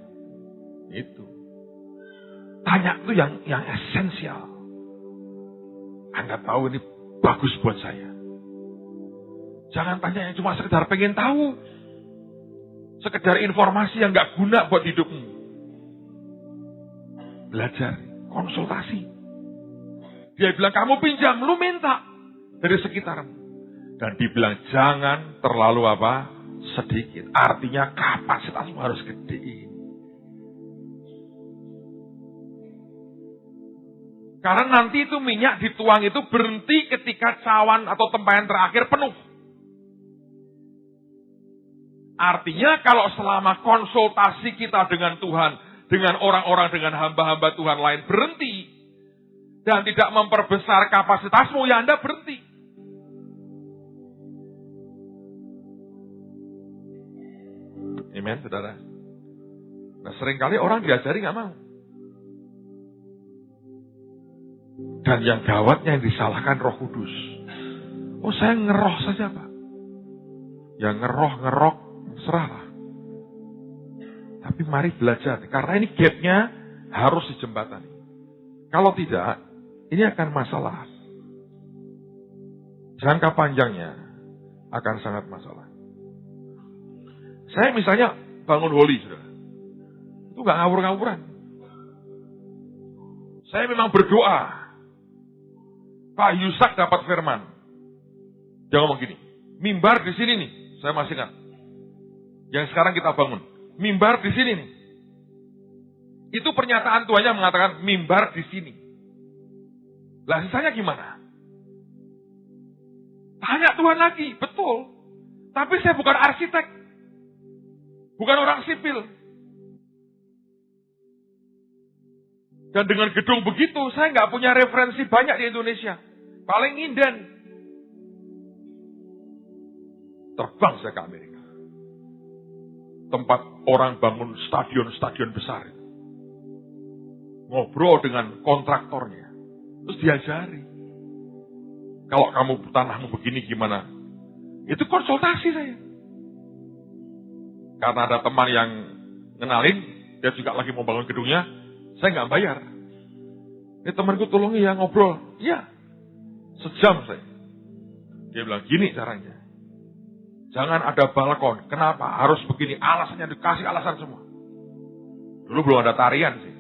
[SPEAKER 1] Itu. Tanya itu yang esensial. Anda tahu ini bagus buat saya. Jangan tanya yang cuma sekedar pengen tahu. Sekedar informasi yang gak guna buat hidupmu. Belajar, konsultasi. Dia bilang kamu pinjam, lu minta dari sekitarmu. Dan dibilang jangan terlalu sedikit. Artinya kapasitasmu harus gede. Karena nanti itu minyak dituang itu berhenti ketika cawan atau tempayan terakhir penuh. Artinya kalau selama konsultasi kita dengan Tuhan, dengan orang-orang, dengan hamba-hamba Tuhan lain berhenti, dan tidak memperbesar kapasitasmu, ya Anda berhenti. Amen, saudara. Nah seringkali orang diajari gak mau. Dan yang gawatnya yang disalahkan Roh Kudus. Oh saya ngeroh saja Pak. Yang ngerok, serahlah. Tapi mari belajar. Karena ini gapnya harus dijembatani. Kalau tidak, ini akan masalah. Jangka panjangnya akan sangat masalah. Saya misalnya bangun holi, saudara. Itu gak ngawur-ngawuran. Saya memang berdoa. Pak Yusak dapat firman. Dia ngomong gini, mimbar di sini nih, saya masih ingat. Yang sekarang kita bangun. Mimbar di sini nih. Itu pernyataan Tuhannya mengatakan mimbar di sini. Lah sisanya gimana? Tanya Tuhan lagi, betul. Tapi saya bukan arsitek. Bukan orang sipil. Dan dengan gedung begitu, saya nggak punya referensi banyak di Indonesia. Paling inden. Terbang saya ke Amerika. Tempat orang bangun stadion-stadion besar. Ngobrol dengan kontraktornya. Terus diajari. Kalau kamu tanahmu begini gimana? Itu konsultasi saya. Karena ada teman yang ngenalin, dia juga lagi mau bangun gedungnya, saya nggak bayar. Ini temanku tolong ya ngobrol. Iya. Sejam saya. Dia bilang gini caranya. Jangan ada balkon. Kenapa? Harus begini. Alasannya dikasih alasan semua. Dulu belum ada tarian sih.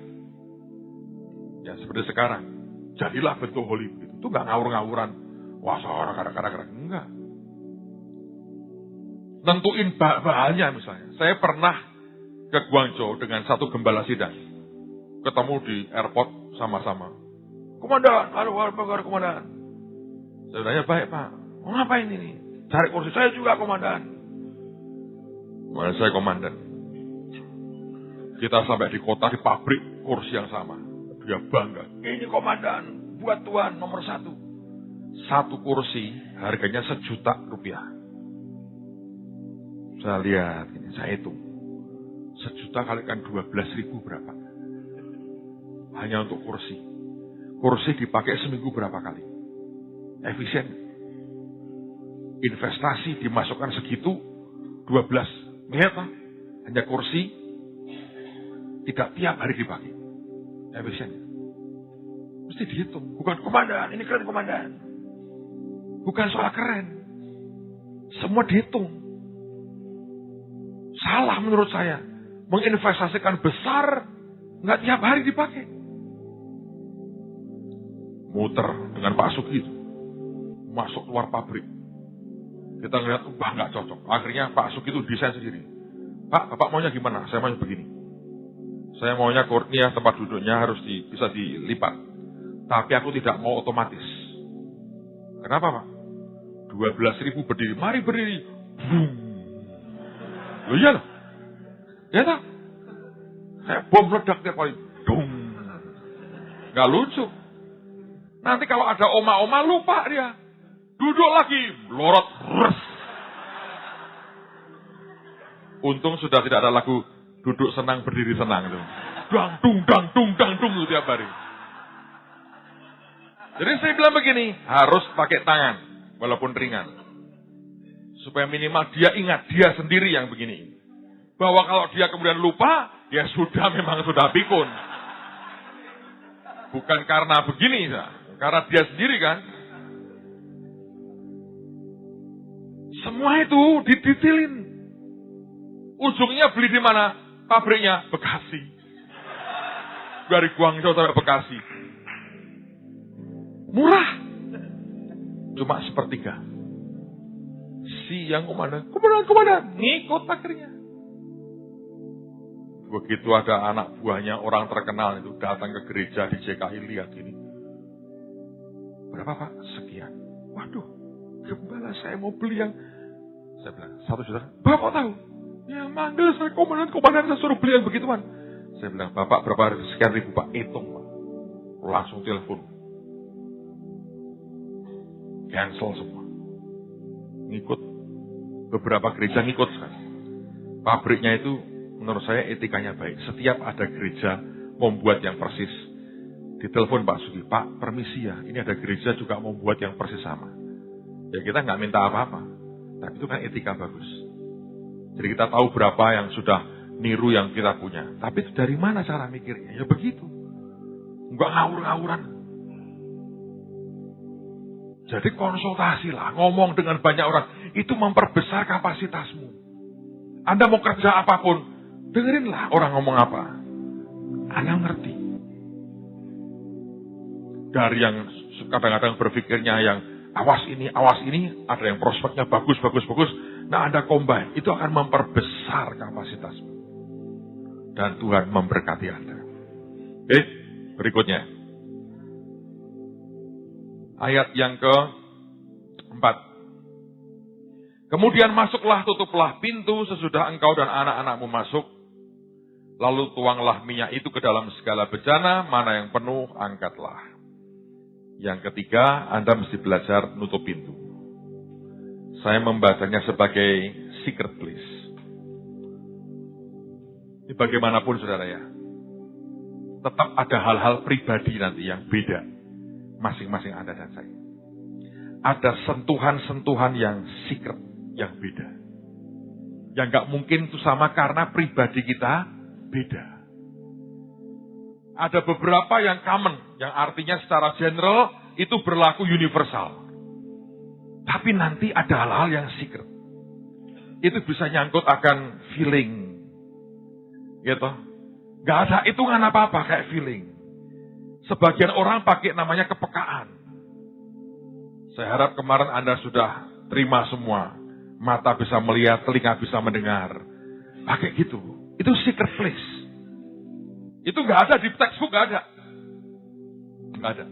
[SPEAKER 1] Ya seperti sekarang. Jadilah bentuk Hollywood. Itu nggak ngawur-ngawuran. Wah, seorang kadang-kadang. Enggak. Nentuin bahannya misalnya. Saya pernah ke Guangzhou dengan satu gembala sidang. Ketemu di airport sama-sama. Komandan, halo komandan. Saya tanya, baik Pak. Mau ngapain ini? Cari kursi. Saya juga komandan. Mana saya komandan. Kita sampai di kota, di pabrik kursi yang sama. Dia bangga. Ini komandan, buat Tuhan nomor 1. Satu kursi harganya Rp1.000.000. Saya lihat, ini saya hitung. 1.000.000 kalikan 12.000 berapa? Hanya untuk kursi. Kursi dipakai seminggu berapa kali? Efisien. Investasi dimasukkan segitu 12. Lihat lah. Hanya kursi tidak tiap hari dipakai. Efisien. Mesti dihitung. Bukan komandan, ini keren komandan. Bukan soal keren. Semua dihitung. Salah menurut saya. Menginvestasikan besar, nggak tiap hari dipakai. Muter dengan Pak Sugi itu. Masuk keluar pabrik. Kita ngeliat, wah nggak cocok. Akhirnya Pak Sugi itu desain sendiri. Pak, Bapak maunya gimana? Saya maunya begini. Saya maunya kurnia tempat duduknya harus bisa dilipat. Tapi aku tidak mau otomatis. Kenapa Pak? 12.000 berdiri. Mari berdiri. Boom. Loh iya loh. Ya tak? Saya bom meledak tiap kali. Dung. Gak lucu. Nanti kalau ada oma-oma lupa dia. Duduk lagi. Melorot. Untung sudah tidak ada lagu duduk senang berdiri senang itu. Dang dung itu tiap hari. Jadi saya bilang begini, harus pakai tangan walaupun ringan. Supaya minimal dia ingat dia sendiri yang begini. Bahwa kalau dia kemudian lupa, ya sudah memang sudah pikun. Bukan karena begini, karena dia sendiri kan. Semua itu didetailin. Ujungnya beli di mana? Pabriknya Bekasi. Dari Guangzhou sampai Bekasi. Murah. Cuma sepertiga. Si yang komandan. Ngikut akhirnya. Begitu ada anak buahnya orang terkenal itu datang ke gereja di JKI lihat ini. Berapa Pak? Sekian. Waduh. Gembala saya mau beli yang. Saya bilang 1 juta. Bapak tahu. Ya manggil saya komandan saya suruh beli yang begituan. Saya bilang Bapak berapa sekian ribu Pak? Hitung Pak. Langsung telepon. Cancel semua. Ngikut. Beberapa gereja ngikut kan. Pabriknya itu menurut saya etikanya baik. Setiap ada gereja membuat yang persis. Ditelepon Pak Sugi, Pak permisi ya. Ini ada gereja juga membuat yang persis sama. Ya kita nggak minta apa-apa. Tapi itu kan etika bagus. Jadi kita tahu berapa yang sudah niru yang kita punya. Tapi itu dari mana cara mikirnya? Ya begitu. Nggak ngawur-ngawuran. Jadi konsultasi lah, ngomong dengan banyak orang. Itu memperbesar kapasitasmu. Anda mau kerja apapun, dengerinlah orang ngomong apa. Anda ngerti. Dari yang kadang-kadang berpikirnya yang awas ini, ada yang prospeknya bagus. Nah, Anda combine, itu akan memperbesar kapasitasmu. Dan Tuhan memberkati Anda. Oke, berikutnya. Ayat yang keempat. Kemudian masuklah, tutuplah pintu sesudah engkau dan anak-anakmu masuk. Lalu tuanglah minyak itu ke dalam segala bejana, mana yang penuh, angkatlah. Yang ketiga, Anda mesti belajar nutup pintu. Saya membacanya sebagai secret place. Ini bagaimanapun saudara ya, tetap ada hal-hal pribadi nanti yang beda. Masing-masing Anda dan saya. Ada sentuhan-sentuhan yang secret, yang beda. Yang gak mungkin itu sama karena pribadi kita beda. Ada beberapa yang common, yang artinya secara general itu berlaku universal. Tapi nanti ada hal-hal yang secret. Itu bisa nyangkut akan feeling. Gitu. Gak ada hitungan apa-apa kayak feeling. Sebagian orang pakai namanya kepekaan. Saya harap kemarin Anda sudah terima semua. Mata bisa melihat, telinga bisa mendengar. Pakai gitu. Itu secret place. Itu gak ada di textbook, gak ada. Gak ada.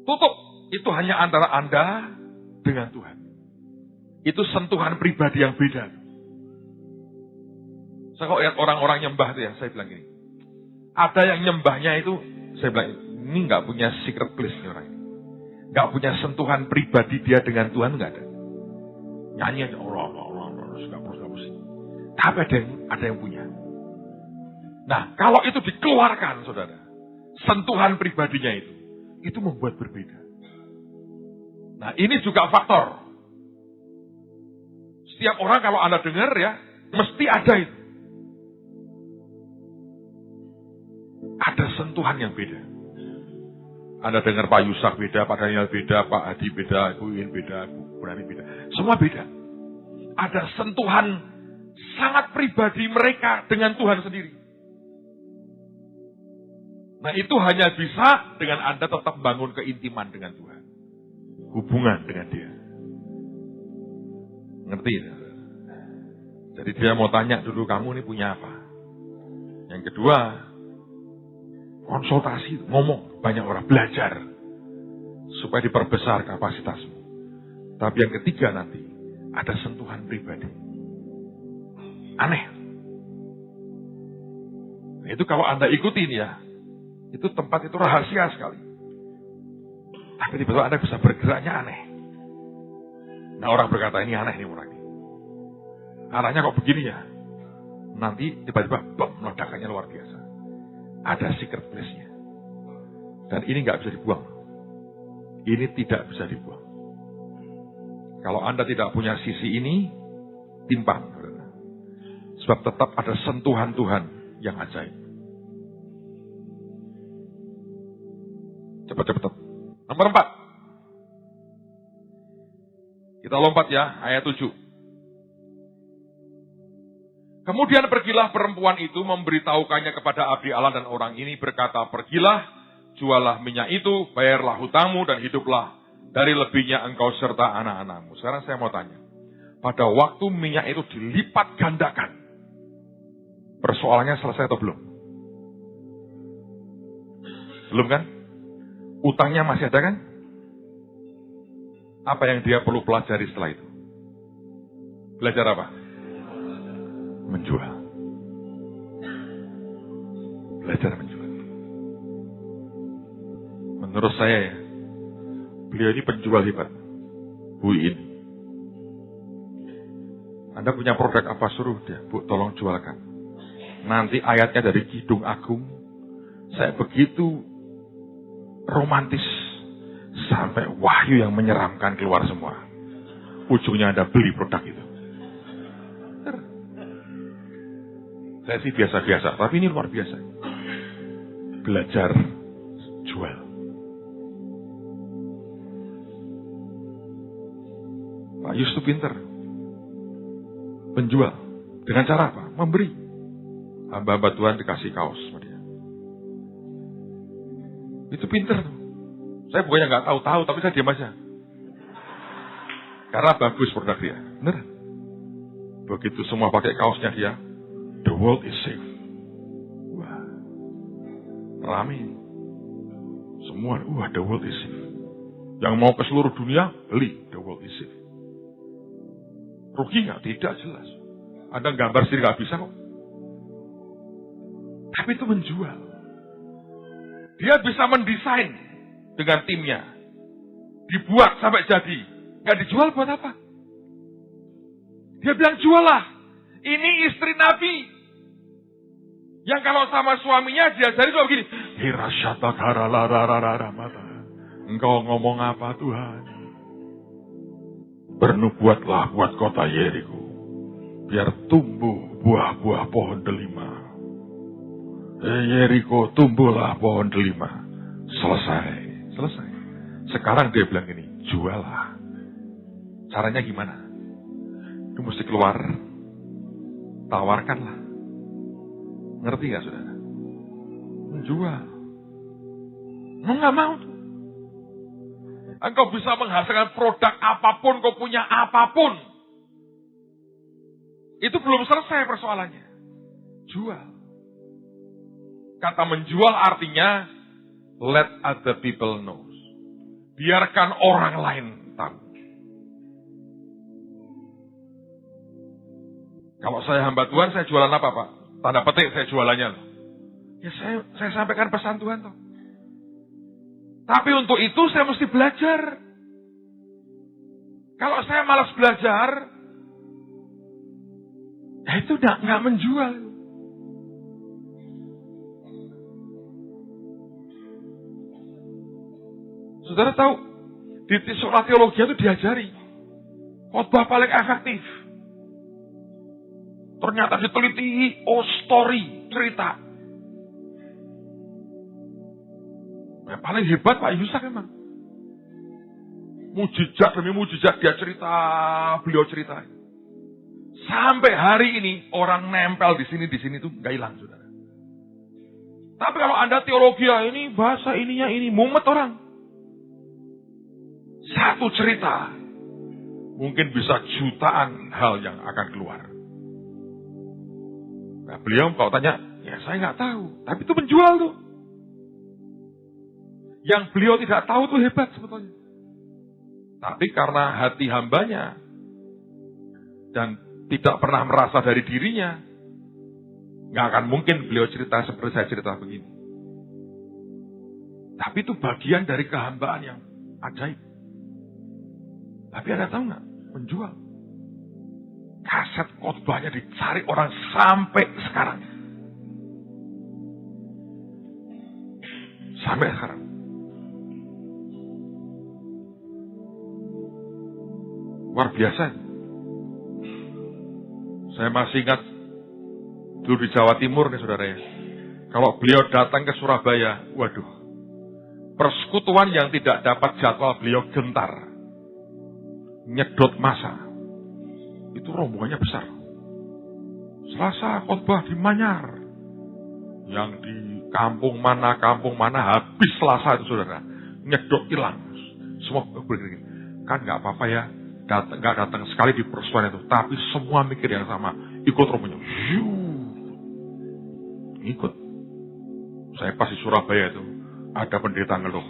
[SPEAKER 1] Tutup. Itu hanya antara Anda dengan Tuhan. Itu sentuhan pribadi yang beda. Saya kok lihat orang-orang nyembah itu ya, saya bilang gini. Ada yang nyembahnya itu, saya bilang, ini gak punya secret place nih orang ini. Gak punya sentuhan pribadi dia dengan Tuhan, gak ada. Nyanyi aja, tapi ada yang punya. Nah, kalau itu dikeluarkan, saudara, sentuhan pribadinya itu membuat berbeda. Nah, ini juga faktor. Setiap orang kalau Anda dengar ya, mesti ada itu. Ada sentuhan yang beda. Anda dengar Pak Yusak beda, Pak Daniel beda, Pak Hadi beda, Ibu In beda, Bu Burani beda. Semua beda. Ada sentuhan sangat pribadi mereka dengan Tuhan sendiri. Nah, itu hanya bisa dengan Anda tetap bangun keintiman dengan Tuhan. Hubungan dengan dia. Ngerti? Jadi dia mau tanya dulu, kamu ini punya apa? Yang kedua, konsultasi, ngomong. Banyak orang belajar. Supaya diperbesar kapasitasmu. Tapi yang ketiga nanti, ada sentuhan pribadi. Aneh. Nah, itu kalau Anda ikutin ya, itu tempat itu rahasia sekali. Tapi tiba-tiba Anda bisa bergeraknya aneh. Nah, orang berkata, ini aneh nih orang ini. Arahnya kok begini ya? Nanti tiba-tiba meledakannya luar biasa. Ada secret place-nya. Dan ini nggak bisa dibuang. Ini tidak bisa dibuang. Kalau Anda tidak punya sisi ini, timpang. Sebab tetap ada sentuhan Tuhan yang ajaib. Cepat-cepat. Nomor 4. Kita lompat ya, ayat 7. Kemudian pergilah perempuan itu memberitahukannya kepada abdi Allah dan orang ini berkata, pergilah, jualah minyak itu, bayarlah hutangmu dan hiduplah. Dari lebihnya engkau serta anak-anakmu. Sekarang saya mau tanya. Pada waktu minyak itu dilipat gandakan. Persoalannya selesai atau belum? Belum kan? Utangnya masih ada kan? Apa yang dia perlu pelajari setelah itu? Belajar apa? Menjual. Belajar menjual. Menurut saya ya, beliau ini penjual hebat. Bu In. Anda punya produk apa, suruh dia, Bu, tolong jualkan. Nanti ayatnya dari Kidung Agung. Saya begitu romantis. Sampai wahyu yang menyeramkan keluar semua. Ujungnya Anda beli produk itu. Saya sih biasa-biasa, tapi ini luar biasa. Belajar jual. Pak Yus itu pinter. Penjual. Dengan cara apa? Memberi. Hamba-hamba Tuhan dikasih kaos sama dia. Itu pinter tuh. Saya bukannya nggak tahu-tahu, tapi saya diam aja. Karena bagus produk dia. Bener. Begitu semua pakai kaosnya dia, the world is safe. Wah, rame. Semua, the world is safe. Yang mau ke seluruh dunia, beli the world is safe. Rugi nggak? Tidak, jelas. Anda gambar sendiri nggak bisa kok. Tapi itu menjual. Dia bisa mendesain dengan timnya. Dibuat sampai jadi. Nggak dijual buat apa? Dia bilang, jual lah. Ini istri Nabi. Yang kalau sama suaminya diajari cuma begini. Engkau ngomong apa Tuhan? Bernubuatlah buat kota Yeriko. Biar tumbuh buah-buah pohon delima. Yeriko, tumbuhlah pohon delima. Selesai. Sekarang dia bilang gini, jualah. Caranya gimana? Itu mesti keluar, tawarkanlah. Ngerti gak saudara? Menjual. Nggak mau. Engkau bisa menghasilkan produk apapun, kau punya apapun. Itu belum selesai persoalannya. Jual. Kata menjual artinya let other people know. Biarkan orang lain tahu. Kalau saya hamba Tuhan, saya jualan apa Pak? Tanda petik saya jualannya loh. Ya saya sampaikan pesan Tuhan toh. Tapi untuk itu saya mesti belajar. Kalau saya malas belajar, ya itu nggak menjual. Saudara tahu, di sekolah teologi itu diajari khotbah paling efektif. Ternyata diteliti, story, cerita. Yang paling hebat Pak Yusak memang. Mujizat demi mujizat dia cerita, beliau cerita. Sampai hari ini orang nempel di sini tuh nggak hilang, saudara. Tapi kalau Anda teologi ya ini bahasa ininya ini mumet orang. Satu cerita mungkin bisa jutaan hal yang akan keluar. Nah, beliau kalau tanya, ya saya nggak tahu, tapi itu menjual tuh. Yang beliau tidak tahu tuh hebat sebetulnya. Tapi karena hati hambanya dan tidak pernah merasa dari dirinya, nggak akan mungkin beliau cerita seperti saya cerita begini. Tapi itu bagian dari kehambaan yang ajaib. Tapi Anda tahu nggak? Menjual. Kaset khotbahnya dicari orang sampai sekarang. Sampai sekarang. Luar biasa. Saya masih ingat dulu di Jawa Timur nih saudara ya. Kalau beliau datang ke Surabaya, waduh. Persekutuan yang tidak dapat jadwal beliau gentar. Nyedot masa. Itu rombongannya besar. Selasa khotbah di Manyar. Yang di kampung mana habis Selasa itu saudara. Nyedot hilang. Semua begini. Kan gak apa-apa ya. Gak datang sekali di persekutuan itu. Tapi semua mikir yang sama. Ikut rombongannya. Ikut. Saya pas di Surabaya itu. Ada pendeta ngeluh.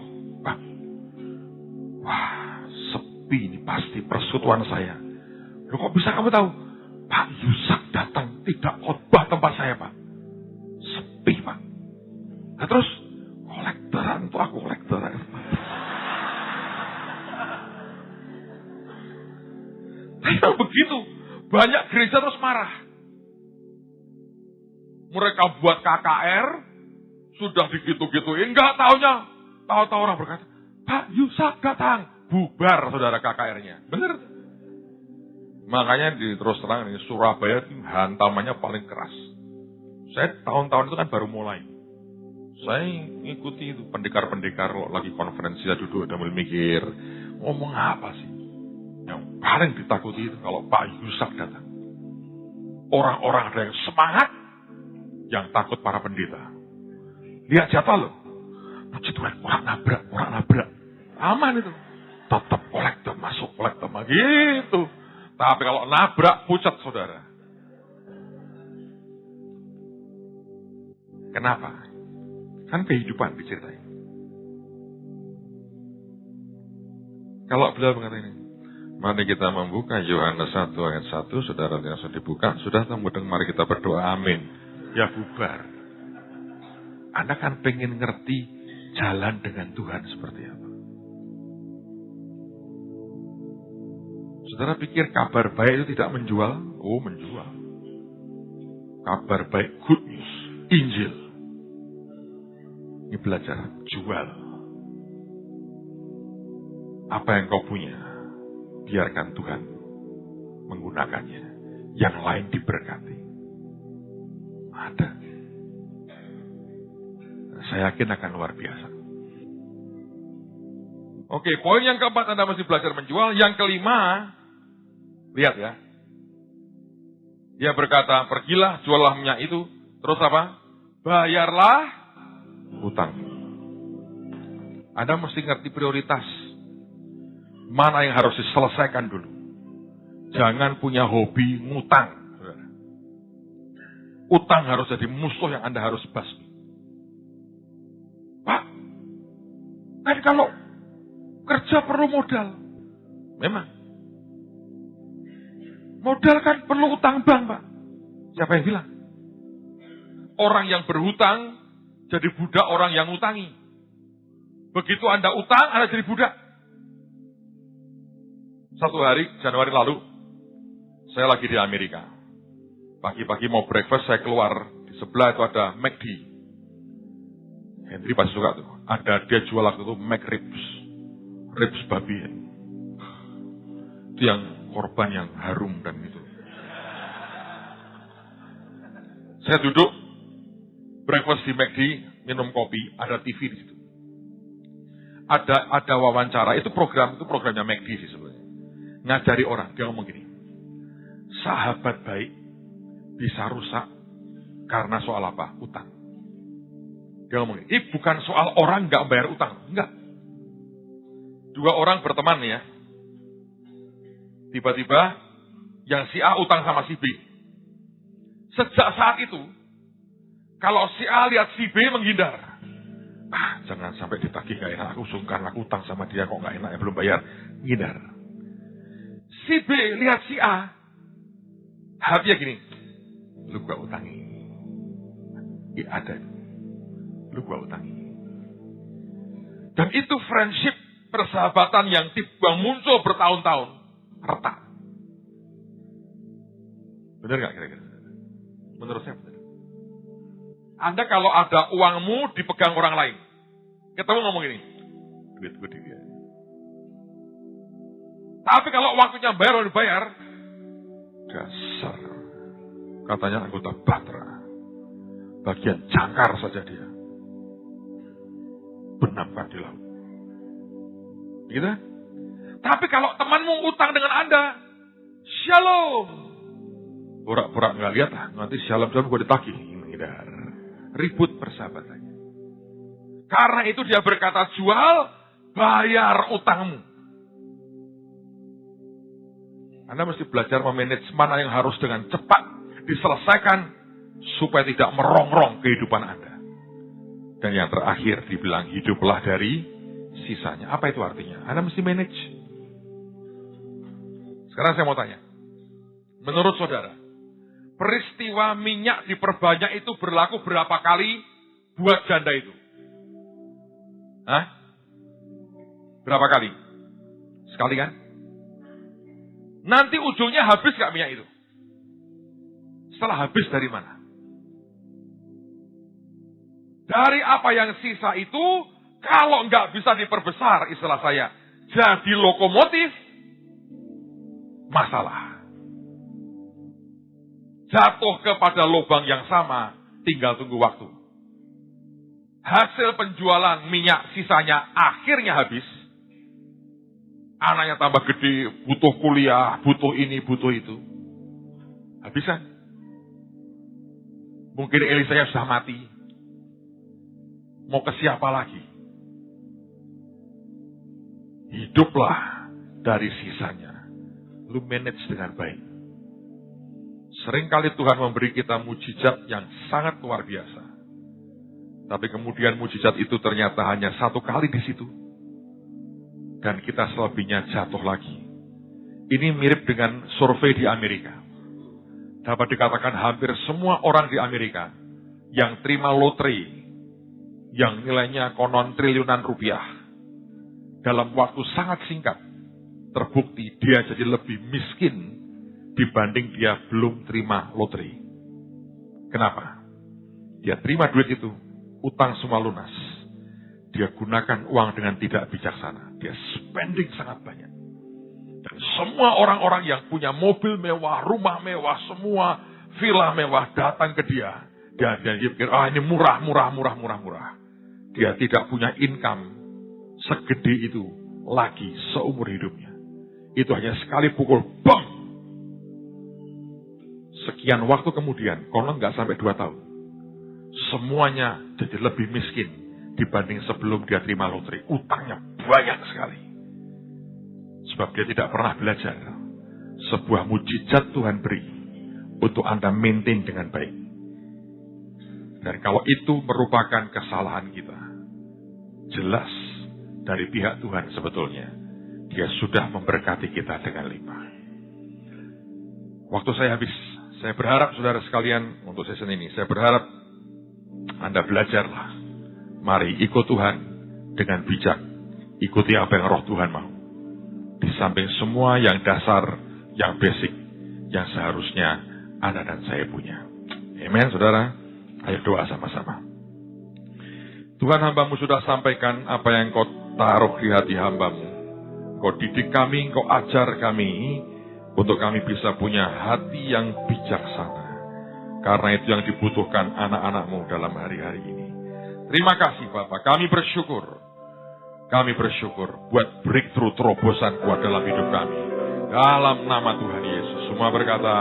[SPEAKER 1] Wah, sepi ini pasti persekutuan saya. Loh kok bisa kamu tahu? Pak Yusak datang tidak khotbah tempat saya Pak. Sepi Pak. Nah terus kolektoran tuh aku kolektoran. Tapi begitu banyak gereja terus marah. Mereka buat KKR sudah digitu-gituin, nggak taunya. Tahu-tahu orang berkata, Pak Yusak datang. Bubar saudara KKR-nya. Bener. Makanya terus terang ini Surabaya itu hantamannya paling keras. Saya tahun-tahun itu kan baru mulai. Saya ngikuti itu pendekar-pendekar lagi konferensi, saya duduk sambil mikir, ngomong apa sih? Yang paling ditakuti itu kalau Pak Yusak datang. Orang-orang ada yang semangat, yang takut para pendeta. Lihat siapa loh? Puji Tuhan, orang nabrak. Aman itu. tetap kolektor masuk, kolektor gitu. Tapi kalau nabrak, pucat saudara. Kenapa? Kan kehidupan diceritain. Kalau beliau mengatakan ini, mari kita membuka Yohanes 1 ayat 1, saudara yang sudah dibuka, sudah mudeng, mari kita berdoa, amin. Ya bubar. Anda kan pengen ngerti jalan dengan Tuhan seperti apa. Saudara pikir kabar baik itu tidak menjual? Oh, menjual. Kabar baik, good news, Injil. Ini belajar, jual. Apa yang kau punya, biarkan Tuhan menggunakannya. Yang lain diberkati. Ada. Saya yakin akan luar biasa. Oke, poin yang keempat Anda mesti belajar menjual. Yang kelima, lihat ya. Dia berkata, pergilah, juallah minyak itu. Terus apa? Bayarlah hutang. Anda mesti ngerti prioritas. Mana yang harus diselesaikan dulu. Jangan punya hobi ngutang. Utang harus jadi musuh yang Anda harus basmi. Pak, kan kalau kerja perlu modal. Memang. Modal kan perlu utang bank, Pak. Siapa yang bilang? Orang yang berhutang jadi budak orang yang ngutangi. Begitu Anda utang, Anda jadi budak. Satu hari, Januari lalu, saya lagi di Amerika. Pagi-pagi mau breakfast, saya keluar. Di sebelah itu ada McD. Henry pasti suka tuh. Ada dia jual waktu itu McRibs. Ribs babi. Itu yang korban yang harum dan itu. Saya duduk, breakfast di McD, minum kopi, ada TV di situ. Ada wawancara, itu programnya McD sih sebenarnya. Ngajari orang, dia ngomong gini. Sahabat baik bisa rusak karena soal apa? Utang. Dia ngomong gini, ini bukan soal orang nggak bayar utang, enggak. Dua orang berteman nih ya. Tiba-tiba yang si A utang sama si B. Sejak saat itu, kalau si A lihat si B menghindar. Jangan sampai ditagih gak enak, aku sungkan, aku utang sama dia kok gak enak ya belum bayar. Menghindar. Si B lihat si A, hatinya gini, lu gua utangi. Iya ada, lu gua utangi. Dan itu friendship, persahabatan yang muncul bertahun-tahun, retak. Benar gak kira-kira? Menurut saya benar. Anda kalau ada uangmu dipegang orang lain, ketemu ngomong gini, duit gue dia. Tapi kalau waktunya bayar, dibayar. Dasar. Katanya anggota Batra. Bagian jangkar saja dia. Benamkan di laut. Gitu? Tapi kalau temanmu utang dengan Anda, shalom. Pura-pura nggak lihat lah. Nanti shalom gue ditagih. Menghindar. Ribut persahabatannya. Karena itu dia berkata, jual, bayar utangmu. Anda mesti belajar memanage mana yang harus dengan cepat diselesaikan supaya tidak merongrong kehidupan Anda. Dan yang terakhir dibilang hiduplah dari sisanya. Apa itu artinya? Anda mesti manage. Sekarang saya mau tanya. Menurut saudara, peristiwa minyak diperbanyak itu berlaku berapa kali buat janda itu? Hah? Berapa kali? Sekali kan? Nanti ujungnya habis gak minyak itu? Setelah habis dari mana? Dari apa yang sisa itu, kalau nggak bisa diperbesar, istilah saya, jadi lokomotif, masalah. Jatuh kepada lubang yang sama, tinggal tunggu waktu. Hasil penjualan minyak sisanya akhirnya habis. Anaknya tambah gede, butuh kuliah, butuh ini, butuh itu. Habisan. Mungkin Elisanya sudah mati. Mau ke siapa lagi? hiduplah dari sisanya. Lu manage dengan baik. Seringkali Tuhan memberi kita mujizat yang sangat luar biasa. Tapi kemudian mujizat itu ternyata hanya satu kali di situ. Dan kita selebihnya jatuh lagi. Ini mirip dengan survei di Amerika. Dapat dikatakan hampir semua orang di Amerika yang terima lotre, yang nilainya konon triliunan rupiah, dalam waktu sangat singkat, terbukti dia jadi lebih miskin dibanding dia belum terima lotre. Kenapa? Dia terima duit itu, utang semua lunas. Dia gunakan uang dengan tidak bijaksana. Dia spending sangat banyak. Dan semua orang-orang yang punya mobil mewah, rumah mewah, semua villa mewah datang ke dia. Dia pikir, ini murah. Dia tidak punya income segede itu lagi seumur hidupnya. Itu hanya sekali pukul, bang! Sekian waktu kemudian, konon nggak sampai 2 tahun. Semuanya jadi lebih miskin dibanding sebelum dia terima lotre. Utangnya banyak sekali. Sebab dia tidak pernah belajar. Sebuah mujizat Tuhan beri untuk Anda maintain dengan baik. Dan kalau itu merupakan kesalahan kita, jelas dari pihak Tuhan sebetulnya, Dia sudah memberkati kita dengan limpah. Waktu saya habis. Saya berharap saudara sekalian untuk season ini, saya berharap Anda belajarlah. Mari ikut Tuhan dengan bijak. Ikuti apa yang roh Tuhan mau. Di samping semua yang dasar, yang basic, yang seharusnya Anda dan saya punya. Amen, saudara. Ayo doa sama-sama. Tuhan, hambamu sudah sampaikan apa yang kau taruh di hati hambamu. Kau didik kami, kau ajar kami, untuk kami bisa punya hati yang bijaksana. Karena itu yang dibutuhkan anak-anakmu dalam hari-hari ini. Terima kasih Bapak, kami bersyukur. Kami bersyukur buat breakthrough terobosan kuat dalam hidup kami. Dalam nama Tuhan Yesus. Semua berkata,